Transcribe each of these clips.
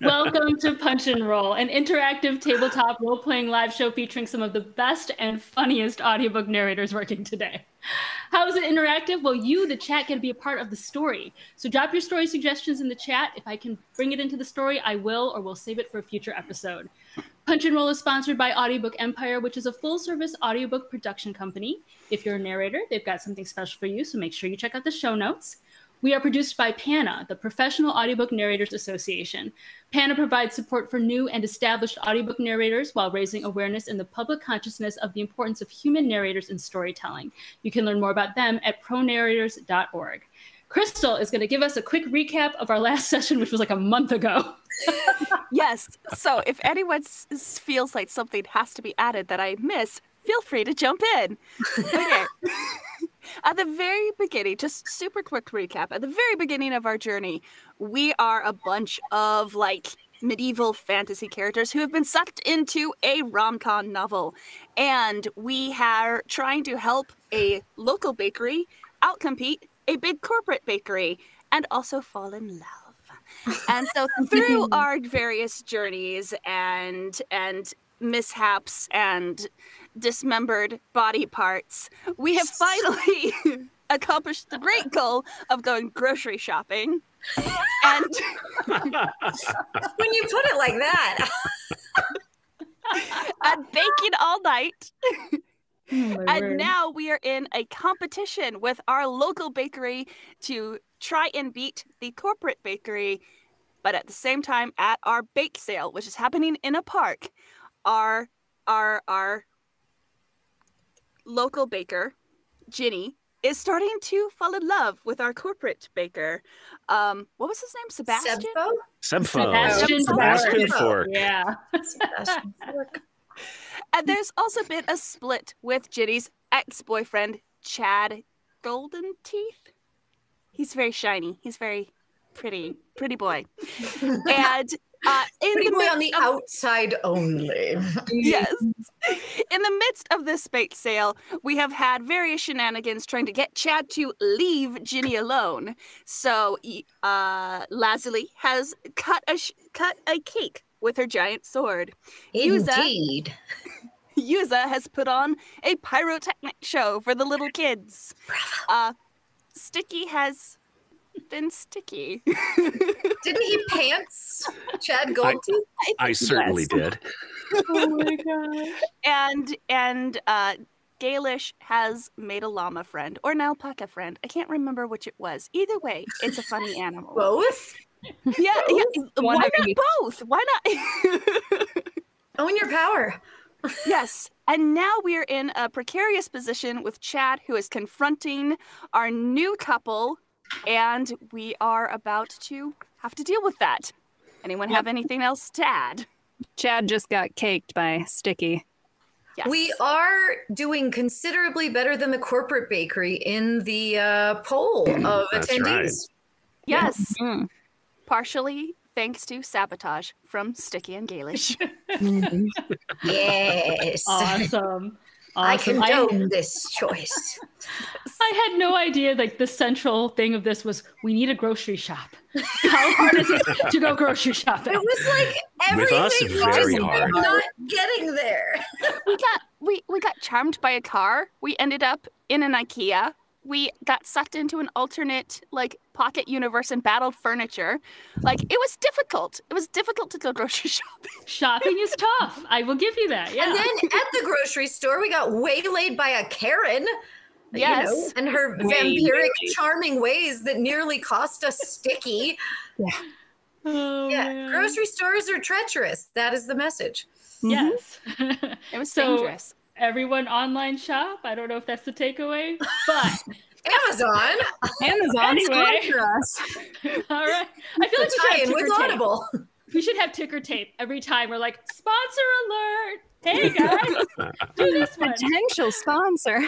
Welcome to Punch and Roll, an interactive tabletop role-playing live show featuring some of the best and funniest audiobook narrators working today. How is it interactive? Well, you, the chat, can be a part of the story. So drop your story suggestions in the chat. If I can bring it into the story, I will, or we'll save it for a future episode. Punch and Roll is sponsored by Audiobook Empire, which is a full-service audiobook production company. If you're a narrator, they've got something special for you, so make sure you check out the show notes. We are produced by PANA, the Professional Audiobook Narrators Association. PANA provides support for new and established audiobook narrators while raising awareness in the public consciousness of the importance of human narrators in storytelling. You can learn more about them at pronarrators.org. Crystal is going to give us a quick recap of our last session, which was like a month ago. Yes. So if anyone feels like something has to be added that I miss, feel free to jump in. Okay. At the very beginning, just super quick recap. At the very beginning of our journey, we are a bunch of like medieval fantasy characters who have been sucked into a rom-com novel. And we are trying to help a local bakery outcompete a big corporate bakery and also fall in love. And so through our various journeys and mishaps and dismembered body parts, we have finally accomplished the great goal of going grocery shopping. And when you put it like that, and baking all night. Oh, and now we are in a competition with our local bakery to try and beat the corporate bakery. But at the same time, at our bake sale, which is happening in a park, our local baker, Ginny, is starting to fall in love with our corporate baker. What was his name? Sebastian? Sebastian Fork. Yeah. Sebastian Fork. And there's also been a split with Ginny's ex-boyfriend, Chad Golden Teeth. He's very shiny. He's very pretty boy. And pretty boy on the outside only. Yes. In the midst of this bake sale, we have had various shenanigans trying to get Chad to leave Ginny alone. So Lazuli has cut a cake with her giant sword. Indeed. Yuza has put on a pyrotechnic show for the little kids. Sticky has been sticky. Didn't he pants Chad Goldtooth? I certainly did. Oh my gosh. And Gaelish has made a llama friend or an alpaca friend. I can't remember which it was. Either way, it's a funny animal. Both? Yeah. Why not both? Why not? Own your power. Yes. And now we are in a precarious position with Chad, who is confronting our new couple, and we are about to have to deal with that. Anyone have anything else to add? Chad just got caked by Sticky. Yes. We are doing considerably better than the corporate bakery in the poll of That's attendees. right. Yes. Partially thanks to sabotage from Sticky and Gaelish. Yes. Awesome. I condone this choice. I had no idea like the central thing of this was we need a grocery shop. How hard is it to go grocery shopping? It was like With us, everything very was hard. not getting there. We got charmed by a car. We ended up in an IKEA. We got sucked into an alternate like pocket universe and battled furniture. Like it was difficult. It was difficult to go grocery shopping. Shopping is tough. I will give you that. Yeah. And then at the grocery store, we got waylaid by a Karen. Yes. You know, and her vampiric, charming ways that nearly cost us Sticky. Oh, Yeah, man. grocery stores are treacherous. That is the message. Yes. It was So- dangerous. Everyone online shop. I don't know if that's the takeaway, but Amazon. Amazon Anyway. sponsor us. all right. I feel like we should Tie have in with ticker tape. Audible. We should have ticker tape every time we're like, sponsor alert. Hey guys, do this one. Potential sponsor.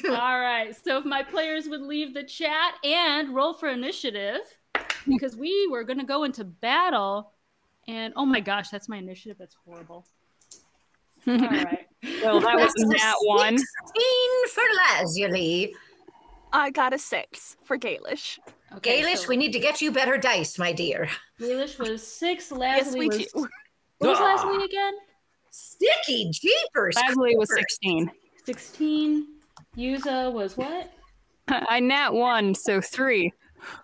All right. So if my players would leave the chat and roll for initiative, because we were going to go into battle. And oh my gosh, that's my initiative. That's horrible. All right. Well, that was that one. 16 for Lazuli. I got a 6 for Gaelish. Okay, Gaelish, so we need to get you better dice, my dear. Gaelish was 6. Yes, Lasley we was. do. What was Lasley again? Sticky jeepers. Bagley was creepers. 16. 16. Yuza was what? I nat 1, so 3.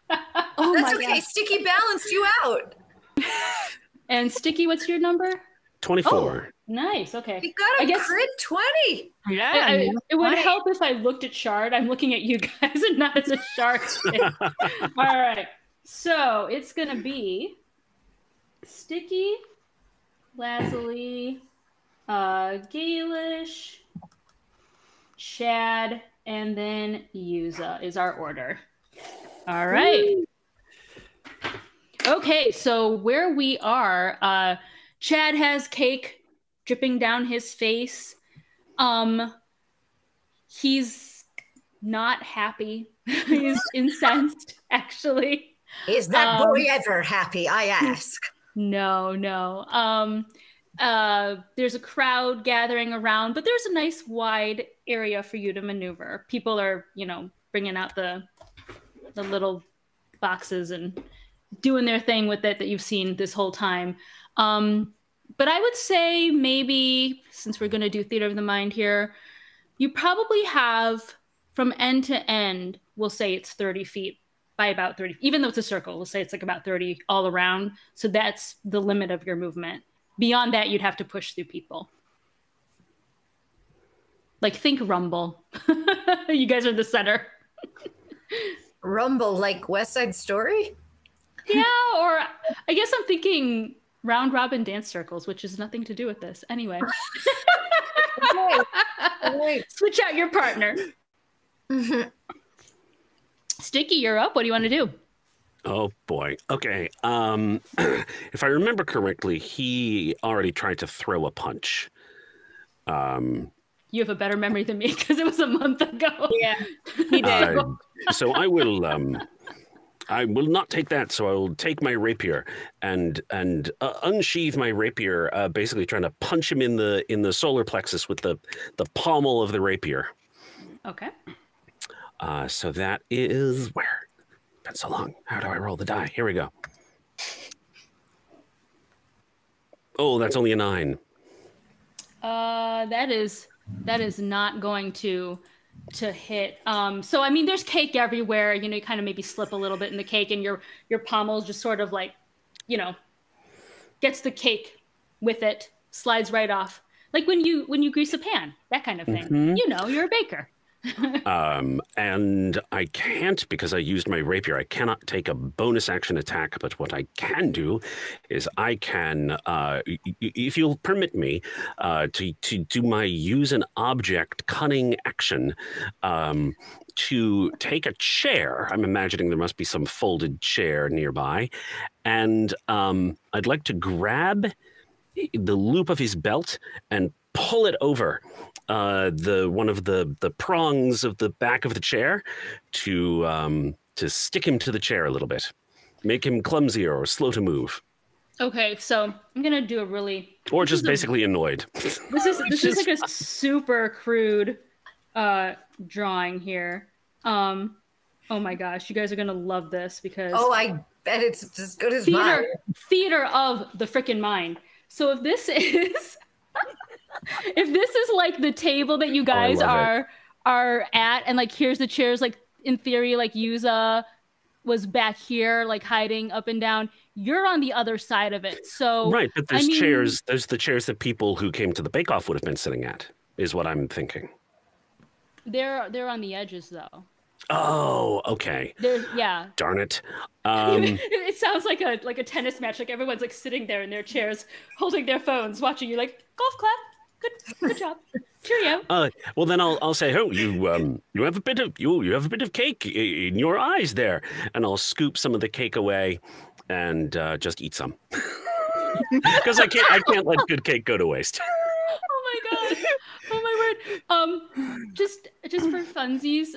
Oh That's my okay. god. Sticky balanced you out. And Sticky, what's your number? 24. Nice. Okay. You got I a guess- crit 20. Yeah. It would help if I looked at Shard. I'm looking at you guys and not as a Shard thing. All right. So it's going to be Sticky, Lazuli, Gaelish, Chad, and then Yuza is our order. All right. Okay, so where we are, Chad has cake dripping down his face. He's not happy. He's incensed, actually. Is that boy ever happy, I ask? No. There's a crowd gathering around, but there's a nice wide area for you to maneuver. People are, bringing out the little boxes and doing their thing with it that you've seen this whole time. But I would say maybe, since we're going to do theater of the mind here, you probably have from end to end, we'll say it's 30 feet by about 30, even though it's a circle, we'll say it's like about 30 all around. So that's the limit of your movement. Beyond that, you'd have to push through people. Like, think Rumble. You guys are the center. Rumble like West Side Story? Yeah, or I guess I'm thinking round robin dance circles, which has nothing to do with this. Anyway. Wait. Switch out your partner. Sticky, you're up. What do you want to do? Oh boy. Okay. If I remember correctly, he already tried to throw a punch. You have a better memory than me because it was a month ago. Yeah, he did. So I will not take that. So I will take my rapier and unsheathe my rapier, basically trying to punch him in the solar plexus with the pommel of the rapier. Okay. So that is where? Been so long. How do I roll the die? Here we go. Oh, that's only a 9. That is not going to hit. So I mean, there's cake everywhere. You kind of maybe slip a little bit in the cake, and your pommel just sort of like, gets the cake with it, slides right off, like when you grease a pan, that kind of thing. Mm-hmm. You're a baker. And I can't, because I used my rapier, I cannot take a bonus action attack, but what I can do is I can, if you'll permit me, to do my use an object cunning action, to take a chair. I'm imagining there must be some folded chair nearby, and I'd like to grab the loop of his belt and pull it over one of the prongs of the back of the chair to stick him to the chair a little bit, make him clumsier or slow to move. Okay, so I'm gonna do a really or just basically annoyed. This is like a super crude drawing here. Oh my gosh, you guys are gonna love this because I bet it's as good as mine. Theater of the frickin' mind. So if this is like the table that you guys are at, and like here's the chairs, like in theory, like Yuza was back here, like hiding up and down. You're on the other side of it. So right, but there's chairs. There's the chairs that people who came to the Bake Off would have been sitting at, is what I'm thinking. They're on the edges though. Oh, okay. Yeah. Darn it. It sounds like a tennis match. Like everyone's like sitting there in their chairs, holding their phones, watching you. Like golf clap. Good job. Cheerio. Well, then I'll say, oh, you have a bit of cake in your eyes there, and I'll scoop some of the cake away, and just eat some, because I can't let good cake go to waste. Oh my god. Oh my word. Just for funsies,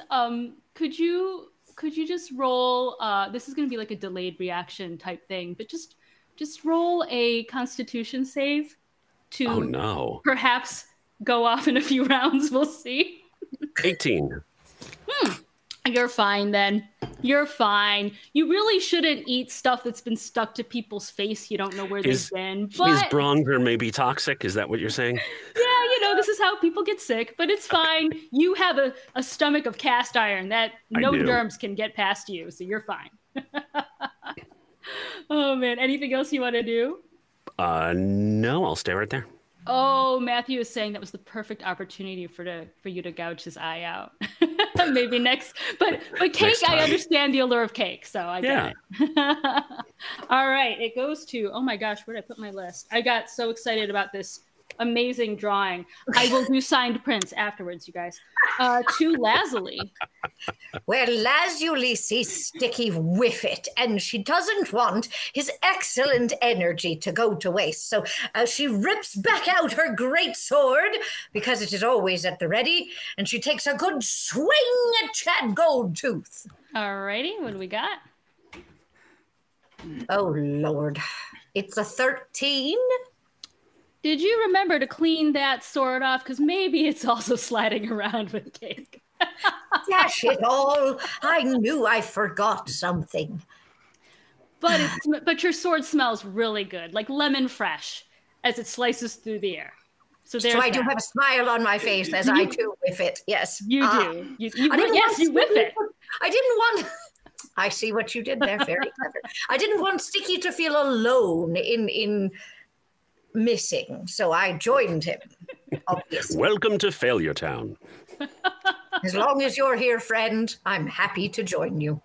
could you just roll? This is gonna be like a delayed reaction type thing, but just roll a Constitution save to perhaps go off in a few rounds. We'll see. 18. You're fine then. You're fine. You really shouldn't eat stuff that's been stuck to people's face. You don't know where they've been. But His Bronger may be toxic. Is that what you're saying? Yeah, this is how people get sick, but it's fine. You have a stomach of cast iron that no germs can get past you, so you're fine. Oh, man. Anything else you want to do? No, I'll stay right there. Oh, Matthew is saying that was the perfect opportunity for you to gouge his eye out. Maybe next, but cake, I understand the allure of cake, so I get it. All right, it goes to, oh my gosh, where did I put my list? I got so excited about this amazing drawing. I will do signed prints afterwards, you guys. To Lazuli. Well, Lazuli sees Sticky whiff it, and she doesn't want his excellent energy to go to waste. So she rips back out her great sword, because it is always at the ready, and she takes a good swing at Chad Goldtooth. All righty, what do we got? Oh, Lord. It's a 13. Did you remember to clean that sword off? Because maybe it's also sliding around with cake. Dash it all. I knew I forgot something. But your sword smells really good, like lemon fresh, as it slices through the air. So I do have a smile on my face as I too whiff it. Yes. You do. You whiff it. I didn't want... I see what you did there. Very clever. I didn't want Sticky to feel alone in missing, so I joined him, obviously. Welcome to Failure Town. As long as you're here, friend, I'm happy to join you.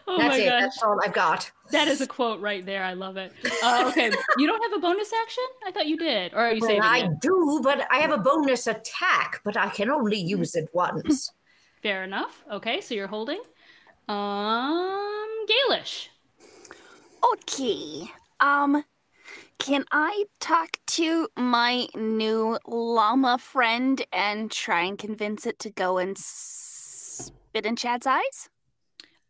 Oh That's my it. gosh. That's all I've got. That is a quote right there. I love it. Okay, you don't have a bonus action? I thought you did. Or are you saving it? I do, but I have a bonus attack, but I can only use it once. Fair enough. Okay, so you're holding. Gaelish. Okay. Can I talk to my new llama friend and try and convince it to go and spit in Chad's eyes?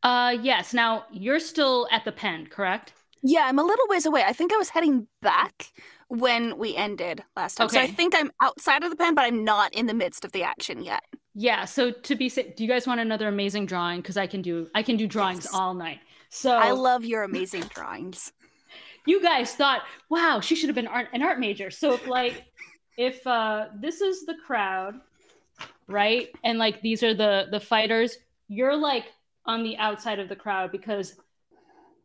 Yes. Now, you're still at the pen, correct? Yeah, I'm a little ways away. I think I was heading back when we ended last time. Okay. So I think I'm outside of the pen, but I'm not in the midst of the action yet. Yeah, so to be safe, do you guys want another amazing drawing? Because I can do drawings all night. So I love your amazing drawings. You guys thought, wow, she should have been an art major. So if this is the crowd, right? And like these are the fighters, you're like on the outside of the crowd because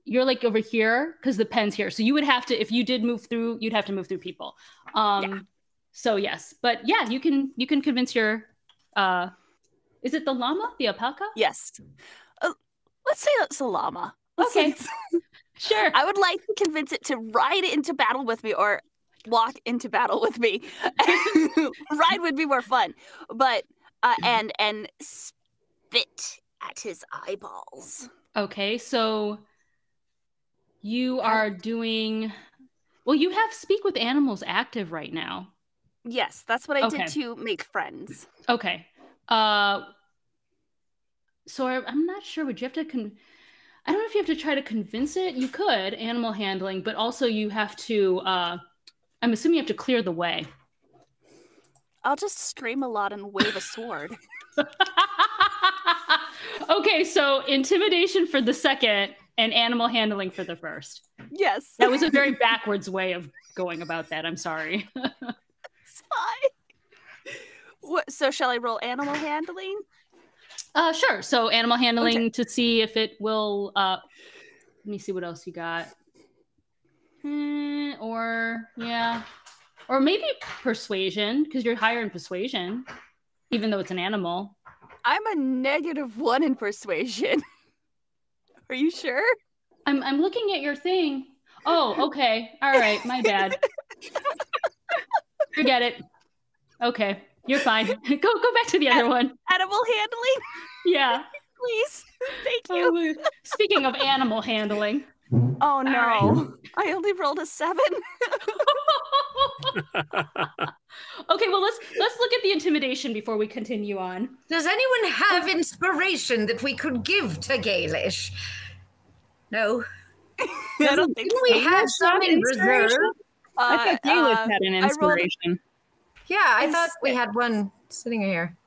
you're like over here because the pen's here. So you would have to, if you did move through, you'd have to move through people. So yes, but yeah, you can convince your is it the llama, the alpaca? Yes. Let's say it's a llama. Okay. Sure. I would like to convince it to ride into battle with me or walk into battle with me. Ride would be more fun. But and spit at his eyeballs. Okay, so you are doing well, you have Speak with Animals active right now. Yes, that's what I did to make friends. Okay. So I'm not sure. Would you have to I don't know if you have to try to convince it. You could, animal handling, but also you have to, I'm assuming you have to clear the way. I'll just scream a lot and wave a sword. Okay, so intimidation for the second and animal handling for the first. Yes. That was a very backwards way of going about that. I'm sorry. It's fine. So shall I roll animal handling? Sure. So animal handling to see if it will, let me see what else you got. Or maybe persuasion, because you're higher in persuasion, even though it's an animal. I'm a -1 in persuasion. Are you sure? I'm looking at your thing. Oh, okay. All right. My bad. Forget it. Okay. You're fine. Go back to the other one. Animal handling? Yeah. Please. Thank you. Speaking of animal handling. Oh no. Right. I only rolled a 7. Okay, well let's look at the intimidation before we continue on. Does anyone have inspiration that we could give to Gaelish? No. I don't think we have some in reserve. I thought Gaelish had an inspiration. Yeah, I thought we had one sitting here.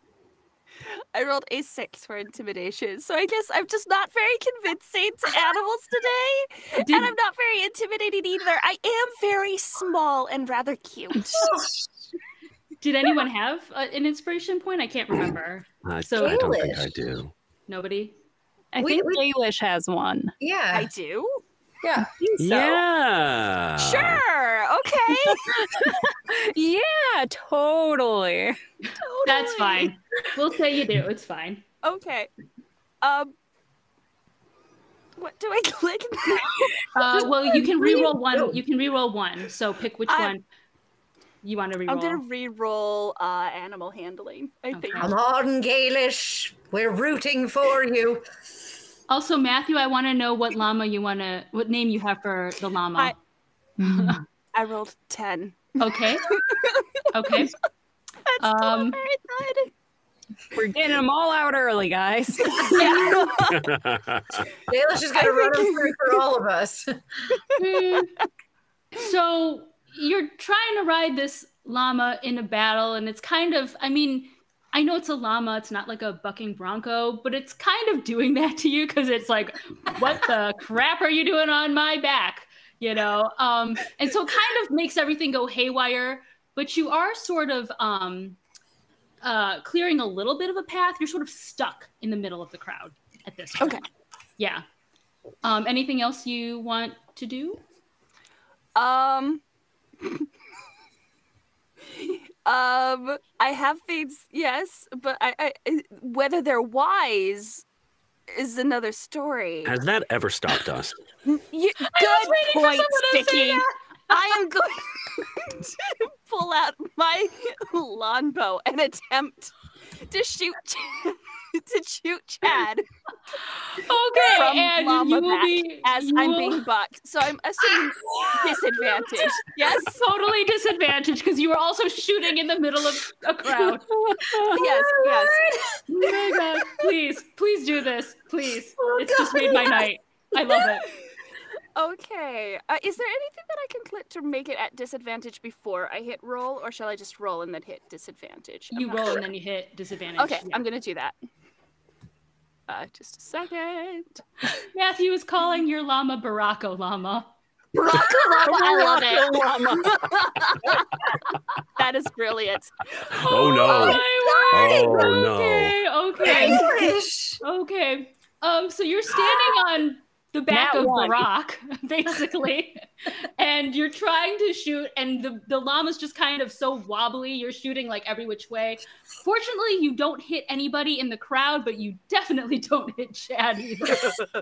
I rolled a 6 for intimidation, so I guess I'm just not very convincing to animals today. And I'm not very intimidating either. I am very small and rather cute. Did anyone have an inspiration point? I can't remember. I So don't think I do. nobody? I think Dalish has one. Yeah. I do? Yeah. Yeah. Sure, okay. Yeah, totally. That's fine. We'll say you do. It's fine. Okay. What do I click? Well, you can reroll one. You can reroll one. So pick which one you want to reroll. I'm gonna re-roll animal handling. I think. Come on, Gaelish. We're rooting for you. Also, Matthew, I want to know what what name you have for the llama. I rolled 10. Okay. Okay. That's still very good. We're getting them all out early, guys. Gaelish is gonna run them through for all of us. So you're trying to ride this llama in a battle, and it's kind of, I mean, I know it's a llama, it's not like a bucking bronco, but it's kind of doing that to you because it's like, what the crap are you doing on my back? You know? And so it kind of makes everything go haywire, but you are sort of clearing a little bit of a path. You're sort of stuck in the middle of the crowd at this point. Okay. Yeah. Anything else you want to do? I have things, yes, but I whether they're wise is another story. Has that ever stopped us? Good point, Sticky. I am going to pull out my longbow and attempt to shoot Chad. Okay, from and llama you will back be as I'm being bucked. So I'm assuming disadvantage. Yes, totally disadvantaged because you were also shooting in the middle of a crowd. yes. Oh my God, please do this, please. It's just made my night. I love it. Okay. Is there anything that I can click to make it at disadvantage before I hit roll, or shall I just roll and then hit disadvantage? You roll and then you hit disadvantage. Okay, yeah. I'm gonna do that. Just a second. Matthew is calling your llama Baracko Llama. Baracko Llama, I love it. That is brilliant. Oh no! Oh no! Okay. So you're standing on the back of Barack, basically, and you're trying to shoot, and the llama's just kind of so wobbly. You're shooting like every which way. Fortunately, you don't hit anybody in the crowd, but you definitely don't hit Chad either. It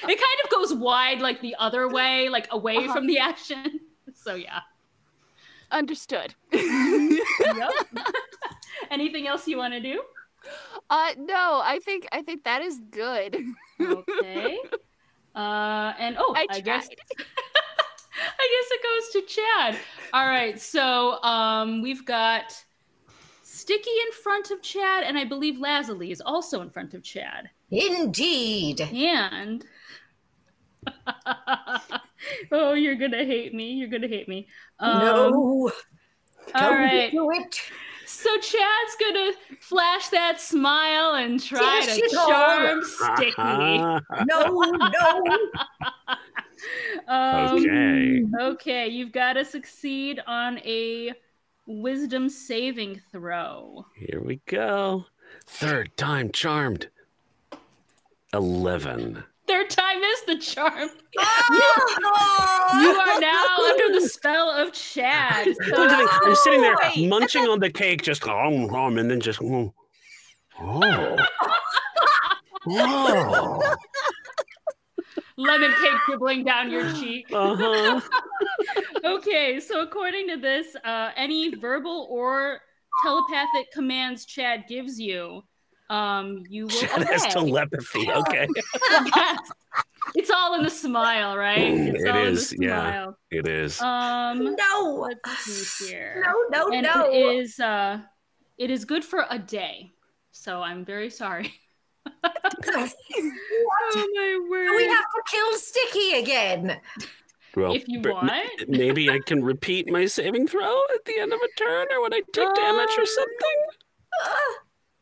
kind of goes wide like the other way, like away from the action. So yeah. Understood. Yep. Anything else you want to do? No, I think that is good. Okay. And I guess it goes to Chad. All right, so we've got Sticky in front of Chad, and I believe Lazuli is also in front of Chad. Indeed. And oh, you're gonna hate me. You're gonna hate me. No. All right. Do it. So Chad's gonna flash that smile and try to charm Sticky. No. Okay, you've got to succeed on a wisdom saving throw. Here we go. Third time charmed. 11. Third time is the charm. You are now under the spell of Chad. I'm sitting there munching on the cake, just and then just lemon cake dribbling down your cheek. Okay, so according to this, any verbal or telepathic commands Chad gives you, you will Chad has telepathy. Okay. Yes. It's all in the smile, right? It's all in the smile. Yeah, it is. No. Let's see here. No. It is good for a day. So I'm very sorry. What? Oh my word. Do we have to kill Sticky again? Well, if you want. Maybe I can repeat my saving throw at the end of a turn, or when I take damage or something.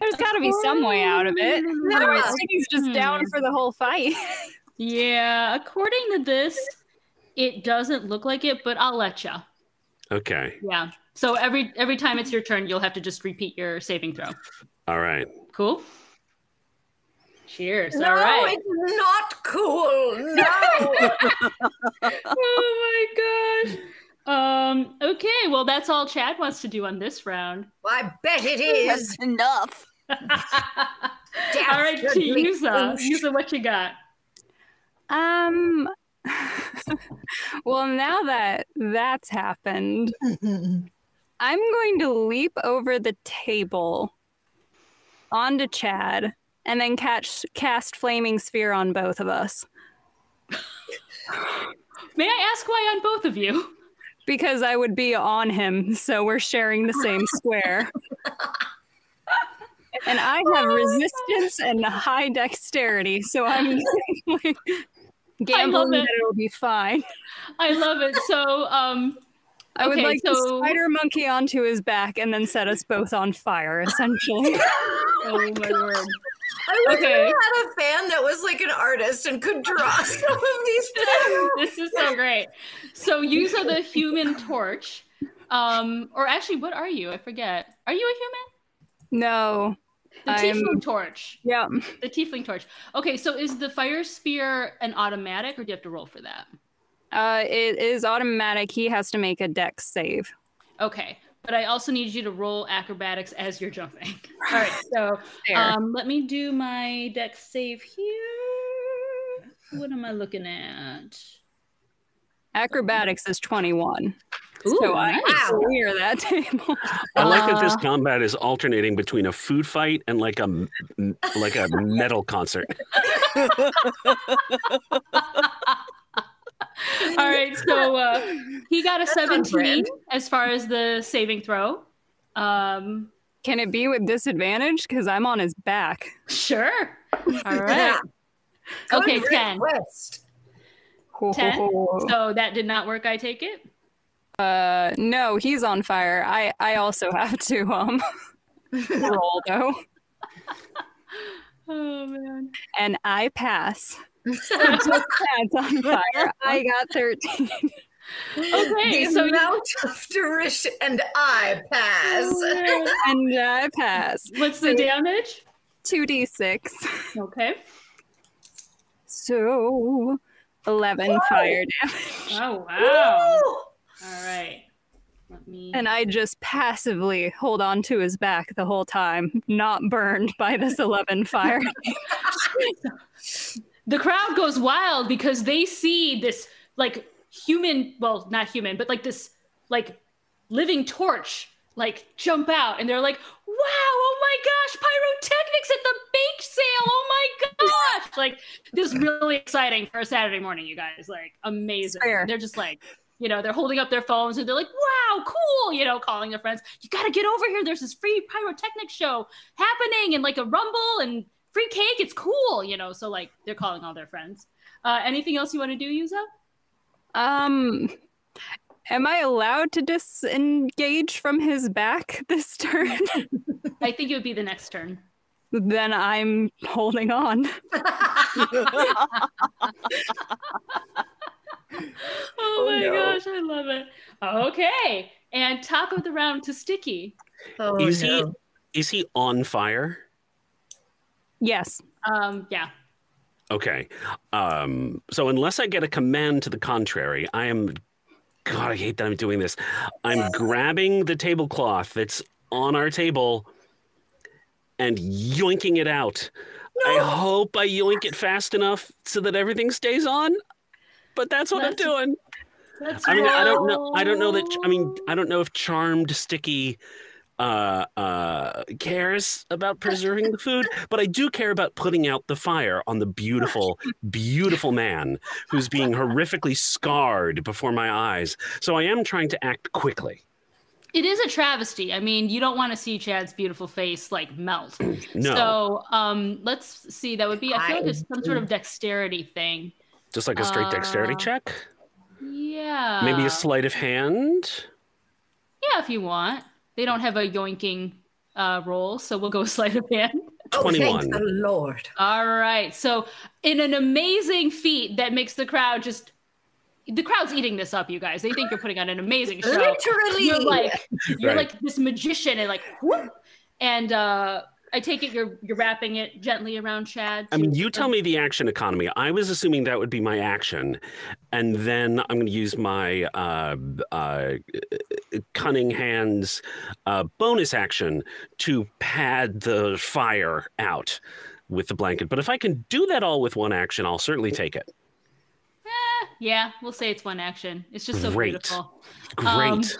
There's got to be some way out of it. Otherwise, Sticky's just down for the whole fight. Yeah, according to this, it doesn't look like it, but I'll let you. Okay. Yeah. So every time it's your turn, you'll have to just repeat your saving throw. All right. Cool. Cheers. No, All right. it's not cool. No. Oh my gosh. Okay, well that's all Chad wants to do on this round. I bet it is. That's enough. All right, to Yusa. Yusa, what you got? Well, now that that's happened, I'm going to leap over the table onto Chad and then cast Flaming Sphere on both of us. May I ask why on both of you? Because I would be on him, so we're sharing the same square. And I have resistance and high dexterity, so I'm gambling that it'll be fine. I love it. So, I would like to spider monkey onto his back and then set us both on fire, essentially. Oh my word. I wish I had a fan that was like an artist and could draw some of these things. This is so great. So use the human torch. Or actually, what are you? I forget. Are you a human? No. The tiefling torch. Yeah. The tiefling torch. Okay, so is the fire spear an automatic or do you have to roll for that? It is automatic. He has to make a dex save. Okay. But I also need you to roll acrobatics as you're jumping. All right, so let me do my dex save here. What am I looking at? Acrobatics is 21. Ooh, so I nice. clear that table. I like that this combat is alternating between a food fight and like a metal concert. All right, so he got a 17 as far as the saving throw. Can it be with disadvantage? Because I'm on his back. Sure. All right. Okay, 10. 10. So that did not work, I take it? No, he's on fire. I also have to roll though. Oh man. And I pass. Just Chad's on fire. I got 13. Okay, the so amount of Darish and I pass. And I pass. What's the damage? 2d6. Okay. So 11 fire damage. Oh wow. All right. And I just passively hold on to his back the whole time, not burned by this 11 fire. The crowd goes wild because they see this like human, well, not human, but like this like living torch like jump out, and they're like, "Wow! Oh my gosh! Pyrotechnics at the bake sale! Oh my gosh!" Like this is really exciting for a Saturday morning, you guys. Like amazing. They're just like, you know, they're holding up their phones and they're like, "Wow, cool!" You know, calling their friends. You got to get over here. There's this free pyrotechnics show happening, and like a rumble and free cake. It's cool, you know. So like they're calling all their friends. Anything else you want to do, Yuza? Am I allowed to disengage from his back this turn? I think it would be the next turn. Then I'm holding on. Oh my gosh, I love it. Okay, and top of the round to Sticky. Oh, is he on fire? Yes. Yeah. Okay. So unless I get a command to the contrary, I am... God, I hate that I'm doing this. I'm grabbing the tablecloth that's on our table and yoinking it out. No! I hope I yoink it fast enough so that everything stays on, but that's what I'm doing. I mean, I don't know that... I mean, I don't know if Charmed Sticky cares about preserving the food, but I do care about putting out the fire on the beautiful, beautiful man who's being horrifically scarred before my eyes. So I am trying to act quickly. It is a travesty. I mean, you don't want to see Chad's beautiful face like melt. No. So let's see. That would be, I feel like it's some sort of dexterity thing. Just like a straight dexterity check? Yeah. Maybe a sleight of hand? Yeah, if you want. They don't have a yoinking roll, so we'll go sleight of hand. 21. Oh, thank the Lord. All right. So in an amazing feat that makes the crowd just... The crowd's eating this up, you guys. They think you're putting on an amazing show. Literally. You're Right. like this magician and like, whoop. And I take it you're wrapping it gently around Chad. I mean, you tell me the action economy. I was assuming that would be my action. And then I'm going to use my cunning hands bonus action to pad the fire out with the blanket. But if I can do that all with one action, I'll certainly take it. Yeah, we'll say it's one action. It's just so Great. beautiful. Great.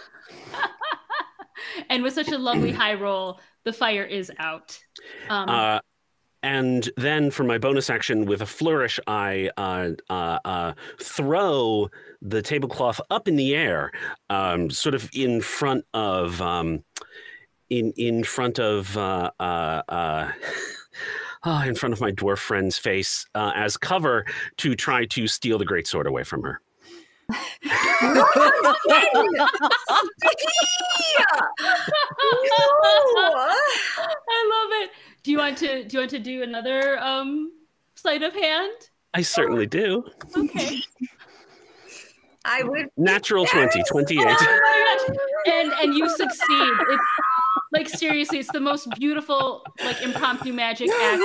And with such a lovely high roll, the fire is out. And then for my bonus action, with a flourish, I throw the tablecloth up in the air, sort of in front of in front of my dwarf friend's face as cover to try to steal the greatsword away from her. I love it. Do you want to do another sleight of hand? I certainly do. Okay. I would. Natural 20, 28. Oh my gosh. And you succeed. It's like seriously, it's the most beautiful like impromptu magic act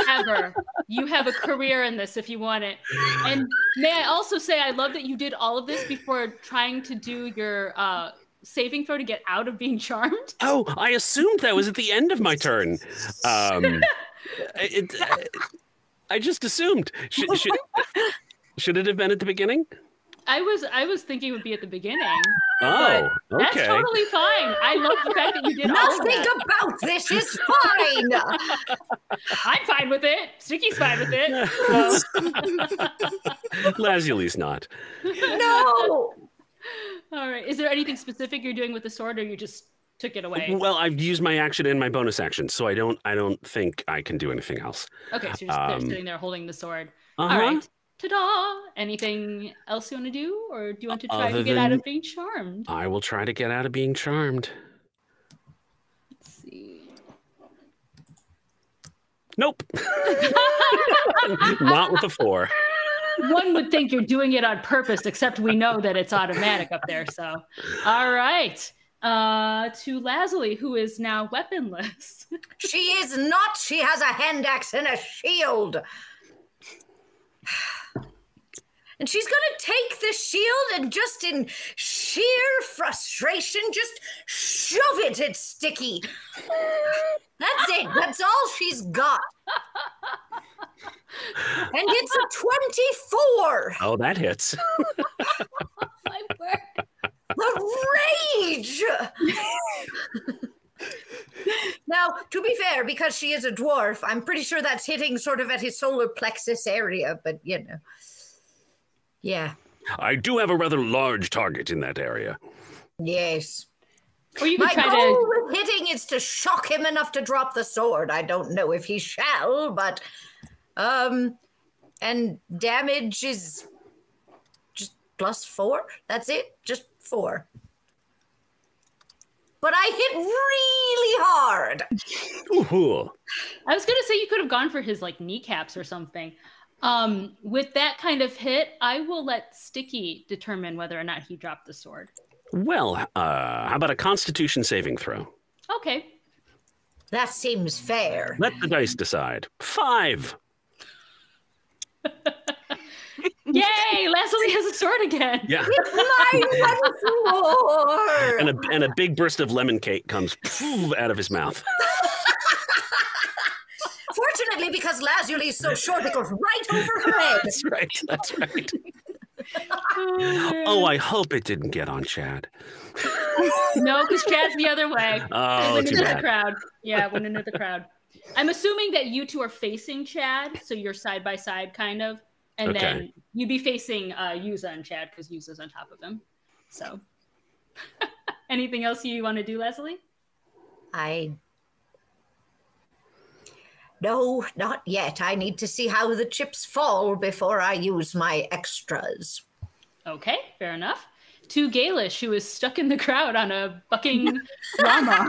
ever. You have a career in this if you want it. And may I also say I love that you did all of this before trying to do your saving throw to get out of being charmed. Oh, I assumed that was at the end of my turn. I just assumed. Should it have been at the beginning? I was thinking it would be at the beginning. Oh, but that's okay. totally fine. I love the fact that you did all of Nothing that. about this is fine. I'm fine with it. Sticky's fine with it. So. Lazuli's not. No. All right. Is there anything specific you're doing with the sword, or you just took it away? Well, I've used my action and my bonus action, so I don't think I can do anything else. Okay, so you're just there sitting there holding the sword. Uh-huh. All right. Ta-da! Anything else you want to do, or do you want to try Other to get out than- of being charmed? I will try to get out of being charmed. Let's see. Nope. Not with a 4. One would think you're doing it on purpose, except we know that it's automatic up there. So, all right. To Lazuli, who is now weaponless. She is not. She has a hand axe and a shield. And she's going to take the shield and just in sheer frustration, just shove it at Sticky. That's it. That's all she's got. And it's a 24. Oh, that hits. My word. The rage! Now, to be fair, because she is a dwarf, I'm pretty sure that's hitting sort of at his solar plexus area, but you know. Yeah. I do have a rather large target in that area. Yes. Or you can My try goal to. with hitting is to shock him enough to drop the sword. I don't know if he shall, but and damage is just +4. That's it. Just 4. But I hit really hard. Ooh. I was gonna say you could have gone for his like kneecaps or something. With that kind of hit, I will let Sticky determine whether or not he dropped the sword. Well, how about a Constitution saving throw? Okay. That seems fair. Let the dice decide. 5. Yay! Lazuli has a sword again. Yeah. Mine once more. And a big burst of lemon cake comes out of his mouth. Fortunately, because Lazuli is so short, it goes right over her head. That's right. That's right. Oh, I hope it didn't get on Chad. No, because Chad's the other way. Oh, It went too into bad. the crowd. Yeah, it went into the crowd. I'm assuming that you two are facing Chad, so you're side by side, kind of, and Okay. then you'd be facing Yuza and Chad because Yuza's on top of him. So, anything else you want to do, Leslie? No, not yet. I need to see how the chips fall before I use my extras. Okay, fair enough. to Gaelish, who is stuck in the crowd on a bucking llama.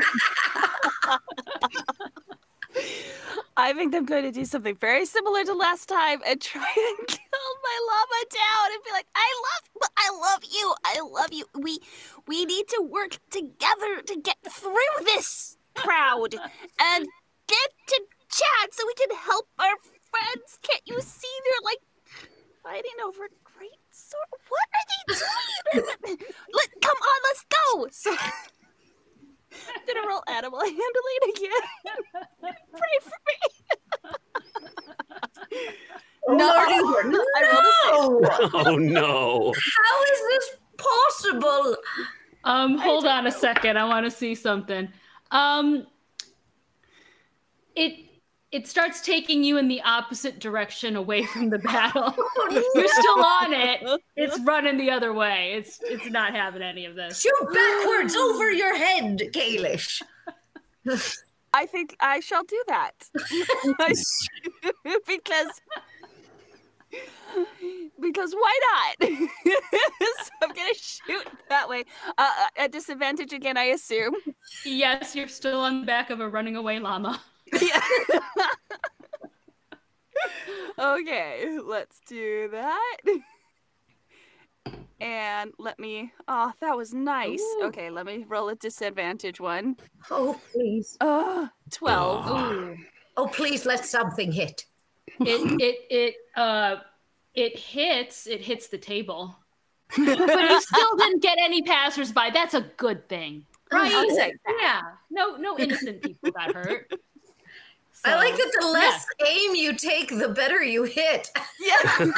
I think I'm going to do something very similar to last time and try and kill my llama down and be like, I love you. We need to work together to get through this crowd and get to Chad so we can help our friends. Can't you see they're like fighting over a great sword? What are they doing? Come on, let's go. So I'm gonna roll animal handling again. Pray for me. No, Oh no! How is this possible? Hold on a second. I want to see something. It starts taking you in the opposite direction away from the battle. You're still on it. It's running the other way. It's not having any of this. Shoot backwards over your head, Gaelish. I think I shall do that. because why not? So I'm gonna shoot that way. At disadvantage again, I assume. Yes, you're still on the back of a running away llama. Yeah. Okay, let's do that. And let me. Oh, that was nice. Ooh. Okay, let me roll a disadvantage one. Oh, please. 12. Ooh. Oh, please let something hit. It hits the table. But you still didn't get any passersby. That's a good thing. Right? I'll say that. Yeah. No innocent people got hurt. So, I like that the less aim you take, the better you hit. Yeah.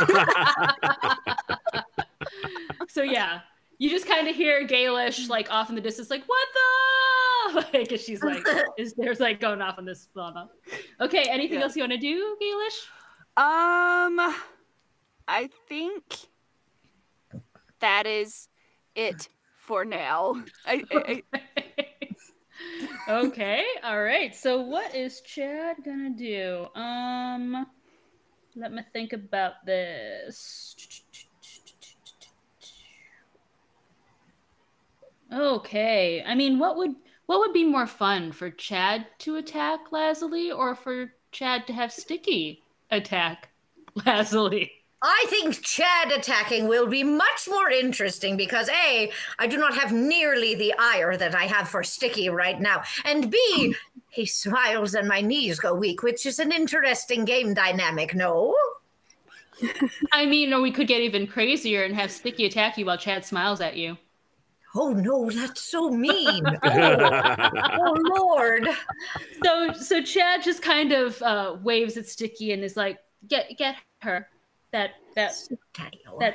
So yeah, you just kind of hear Gaelish like off in the distance, like what the? Like she's like, there's like going off on this llama. Okay, anything else you want to do, Gaelish? I think that is it for now. Okay, all right. So what is Chad gonna do? Let me think about this. Okay. I mean, what would be more fun, for Chad to attack Lazuli or for Chad to have Sticky attack Lazuli? I think Chad attacking will be much more interesting because A, I do not have nearly the ire that I have for Sticky right now, and B, he smiles and my knees go weak, which is an interesting game dynamic, no? I mean, or we could get even crazier and have Sticky attack you while Chad smiles at you. Oh no, that's so mean. Oh Lord. So Chad just kind of waves at Sticky and is like, get her. That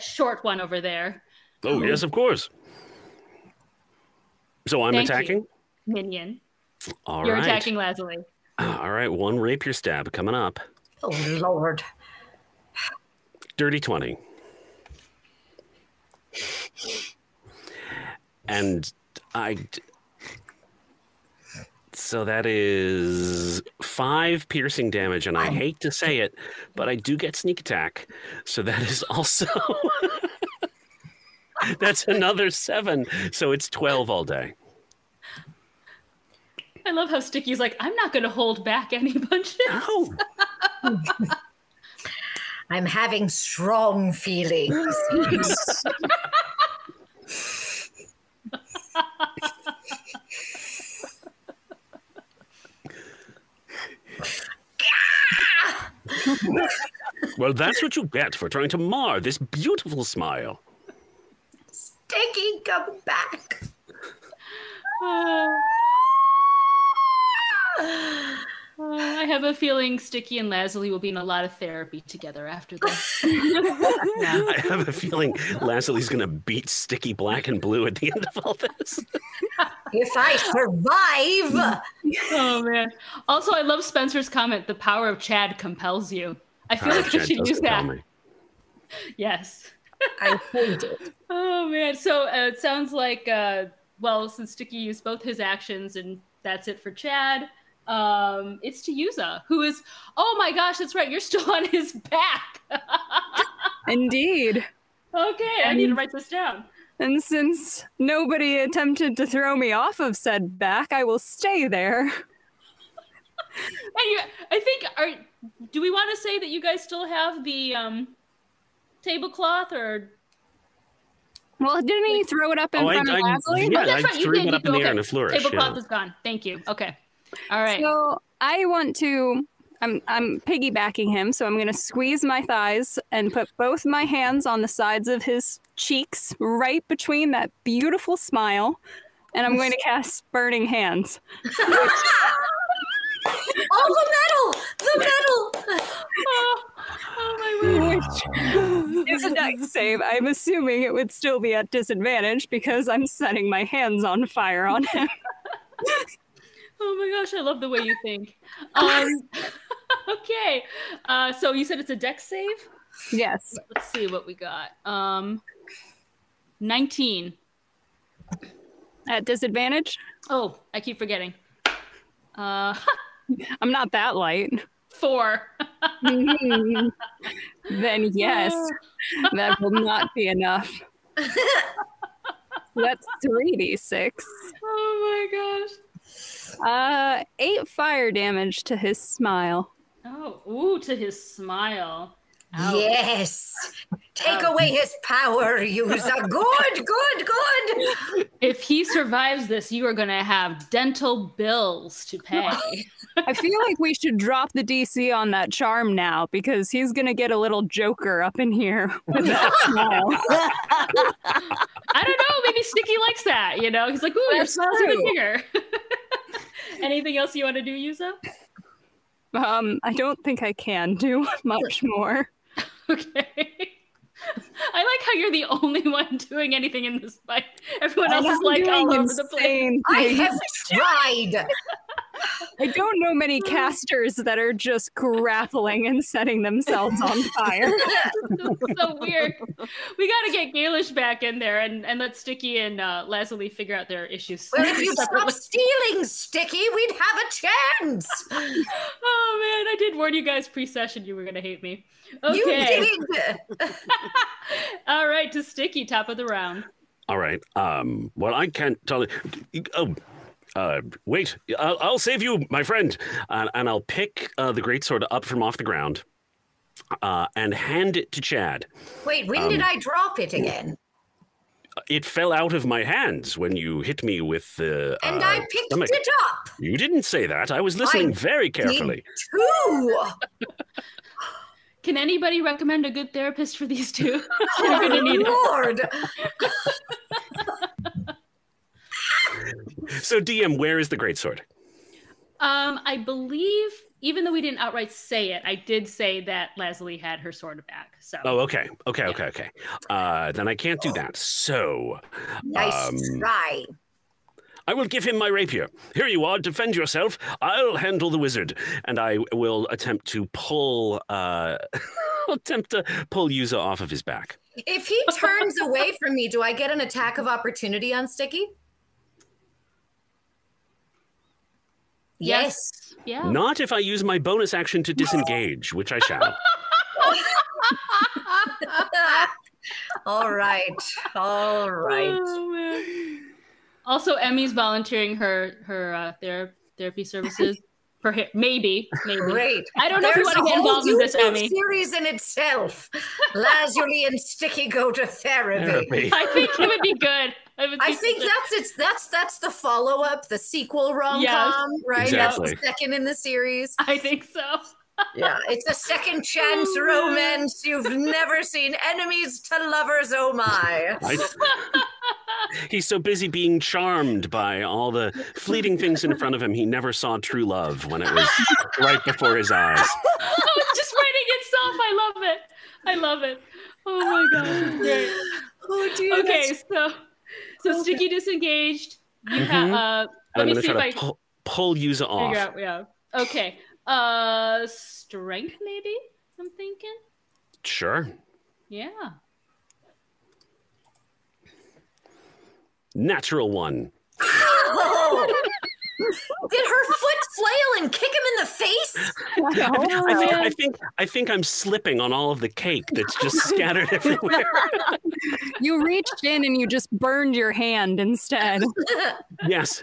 short one over there. Oh, yes, of course. So I'm attacking? You, minion. All You're right. attacking Lazuli. All right, one rapier stab coming up. Oh Lord. Dirty 20. And so that is 5 piercing damage, and I hate to say it, but I do get sneak attack. So that is also that's another 7. So it's 12 all day. I love how Sticky's like, I'm not going to hold back any punches. No. I'm having strong feelings. Well, that's what you get for trying to mar this beautiful smile. Sticky, come back. I have a feeling Sticky and Lazuli will be in a lot of therapy together after this. I have a feeling Lazuli's going to beat Sticky black and blue at the end of all this. If I survive. Oh, man. Also, I love Spencer's comment, the power of Chad compels you. I feel like I Chad should does use compel that. me. Yes. I hate it. Oh, man. So it sounds like, well, since Sticky used both his actions and that's it for Chad, it's to Yuza, who is, oh my gosh, that's right, you're still on his back. Indeed. Okay, I need to write this down. And since nobody attempted to throw me off of said back, I will stay there. And do we want to say that you guys still have the tablecloth, or? Well, didn't he throw it up in front of Leslie? Yeah, That's right. I threw it up in the air in a flourish. Tablecloth is gone. Thank you. Okay. All right. So I want to. I'm piggybacking him, so I'm going to squeeze my thighs and put both my hands on the sides of his cheeks, right between that beautiful smile, and I'm going to cast Burning Hands. Oh, the metal! Oh my word. Which is a dex save. I'm assuming it would still be at disadvantage because I'm setting my hands on fire on him. Oh my gosh, I love the way you think. Okay. So you said it's a dex save? Yes. Let's see what we got. 19. At disadvantage? Oh, I keep forgetting. I'm not that light. 4. Then yes, that will not be enough. That's 3d6. Oh my gosh. 8 fire damage to his smile. Oh, ooh, to his smile. Ouch. Yes. Take away his power, user. Good. If he survives this, you are going to have dental bills to pay. I feel like we should drop the DC on that charm now because he's going to get a little Joker up in here with that smile. I don't know. Maybe Sticky likes that. You know, he's like, ooh, your smile's a bit bigger. Anything else you want to do, Yuzo? I don't think I can do much more. Okay. I like how you're the only one doing anything in this fight. Everyone else is like all over the place. I have tried. I don't know many casters that are just grappling and setting themselves on fire. So weird. We got to get Gaelish back in there and let Sticky and Leslie figure out their issues. Well, if you'd stop stealing, Sticky, we'd have a chance. Oh man, I did warn you guys pre-session you were going to hate me. Okay. You did. All right, to Sticky, top of the round. All right. Well, I can't tell you. Oh, wait. I'll save you, my friend. And I'll pick the greatsword up from off the ground and hand it to Chad. Wait, when did I drop it again? It fell out of my hands when you hit me with the. And I picked stomach. it up. You didn't say that. I was listening very carefully. Too. Can anybody recommend a good therapist for these two? They're gonna need it. Lord. So, DM, where is the greatsword? I believe, even though we didn't outright say it, I did say that Leslie had her sword back. So. Oh, okay. Then I can't do that. So. Nice try. I will give him my rapier. Here you are. Defend yourself. I'll handle the wizard, and I will attempt to pull Yuza off of his back. If he turns away from me, do I get an attack of opportunity on Sticky? Yes. Yeah. Not if I use my bonus action to disengage, which I shall. All right. Oh, man. Also, Emmy's volunteering her therapy services for him. Maybe. Great. I don't know if you want to get involved in this, Emmy. Series in itself. Lazuli and Sticky go to therapy. I think it would be good. I think that's the follow-up, the sequel rom-com, Yes. right? Exactly. That's the second in the series. I think so. Yeah, it's a second chance romance you've never seen. Enemies to lovers, oh my. He's so busy being charmed by all the fleeting things in front of him. He never saw true love when it was right before his eyes. Oh, it's just writing itself. I love it. Oh my gosh, it's great. Oh dear. Okay, so Sticky disengaged. You have let me see if I pull Yuza off. figure out. Yeah. Okay. Strength maybe. I'm thinking. Sure. Yeah. Natural one. Oh, Did her foot flail and kick him in the face? I think I'm slipping on all of the cake that's just scattered everywhere. You reached in and you just burned your hand instead. Yes.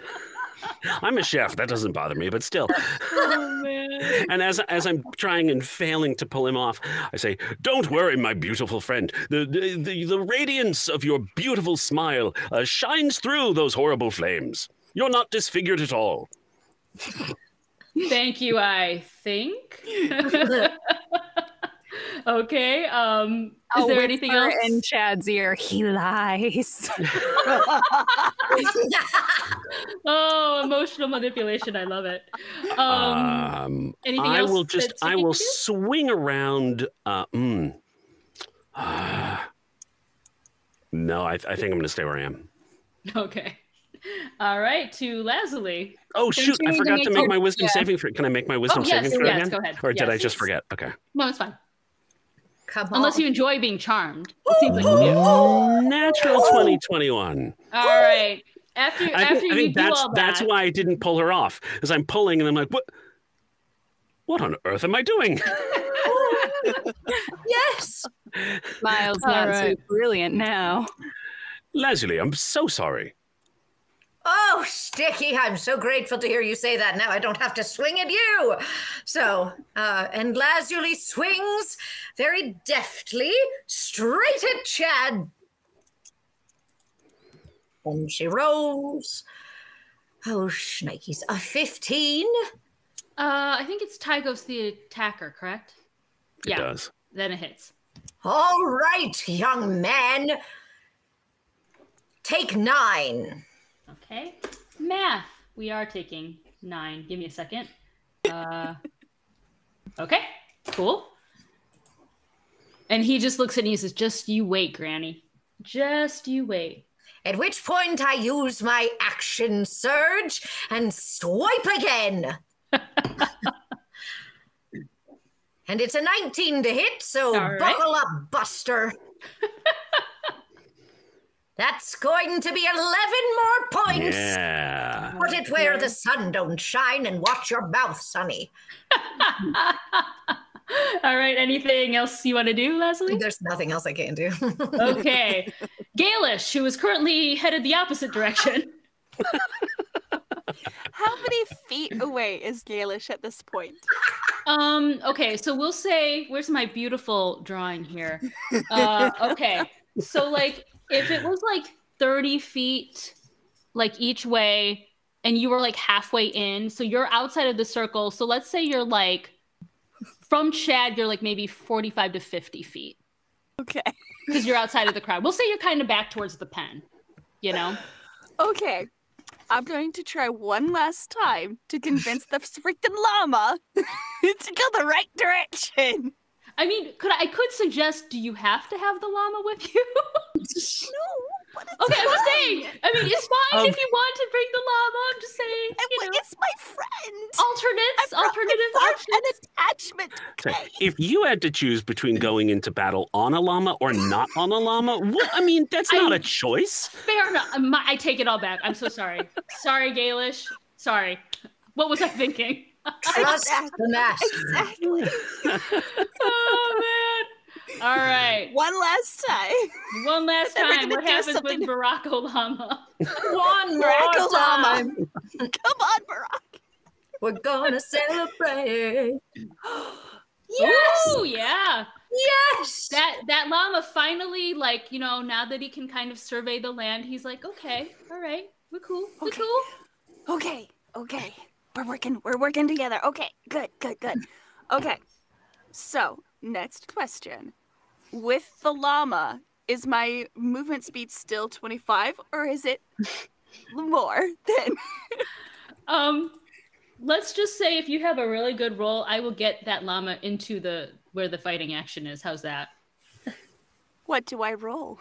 I'm a chef. That doesn't bother me, but still. Oh, man. And as I'm trying and failing to pull him off, I say, "Don't worry, my beautiful friend. The radiance of your beautiful smile shines through those horrible flames. You're not disfigured at all." Thank you, I think. Okay. Is there anything else? In Chad's ear, he lies. Oh, emotional manipulation. I love it. Anything I else? will just, I will swing around. No, I think I'm going to stay where I am. Okay. All right. To Lazuli. Oh, shoot. I forgot to make my wisdom saving throw. Can I make my wisdom saving throw again? Go ahead. Or did I just forget? Okay. No, it's fine. Come on. Unless you enjoy being charmed. It seems like you do. Natural 2021. All right. After I you think do all that. that's why I didn't pull her off. Because I'm pulling and I'm like, what on earth am I doing? Yes. Miles not so brilliant now. Lazuli, I'm so sorry. Oh, Sticky, I'm so grateful to hear you say that. Now I don't have to swing at you. So, and Lazuli swings very deftly straight at Chad. And she rolls. Oh, shnikes. A 15? I think it's Tygo's the attacker, correct? It does. Then it hits. All right, young man. Take 9. Okay. Math. We are taking 9. Give me a second. Okay. Cool. And he just looks at me and says, "Just you wait, Granny. Just you wait." At which point I use my action surge and swipe again. And it's a 19 to hit, so buckle up, Buster. That's going to be 11 more points. Yeah. Put it where the sun don't shine and watch your mouth, Sonny. All right. Anything else you want to do, Leslie? There's nothing else I can do. Okay. Gaelish, who is currently headed the opposite direction. How many feet away is Gaelish at this point? Okay, so we'll say, where's my beautiful drawing here? Okay, so like if it was like 30 feet like each way and you were like halfway in, so you're outside of the circle. So let's say you're like from Chad, you're like maybe 45 to 50 feet. Okay. Because you're outside of the crowd. Go kind of back towards the pen, you know? Okay. I'm going to try one last time to convince the freaking llama to go the right direction. I mean, I could suggest, do you have to have the llama with you? No, but it's okay, fine. I'm just saying. I mean, it's fine if you want to bring the llama. I'm just saying, you know. It's my friend. Alternative options. An attachment. Okay. If you had to choose between going into battle on a llama or not on a llama, I mean, that's not a choice. Fair enough. I take it all back. I'm so sorry. Sorry, Gaelish. Sorry. What was I thinking? Trust the mask. Exactly. Oh, man. All right. One last time. One last Then we're time. gonna What do happens something- with Barack Obama? One more Barack time. Obama. Come on, Barack. We're gonna celebrate. Yes. Ooh, yeah. Yes. That llama finally, like, you know, now that he can kind of survey the land, he's like, okay, all right, we're cool. We're cool. Okay. We're working together. Okay, good. Okay. So, next question. With the llama, is my movement speed still 25 or is it more than Let's just say if you have a really good roll, I will get that llama into where the fighting action is. How's that? What do I roll?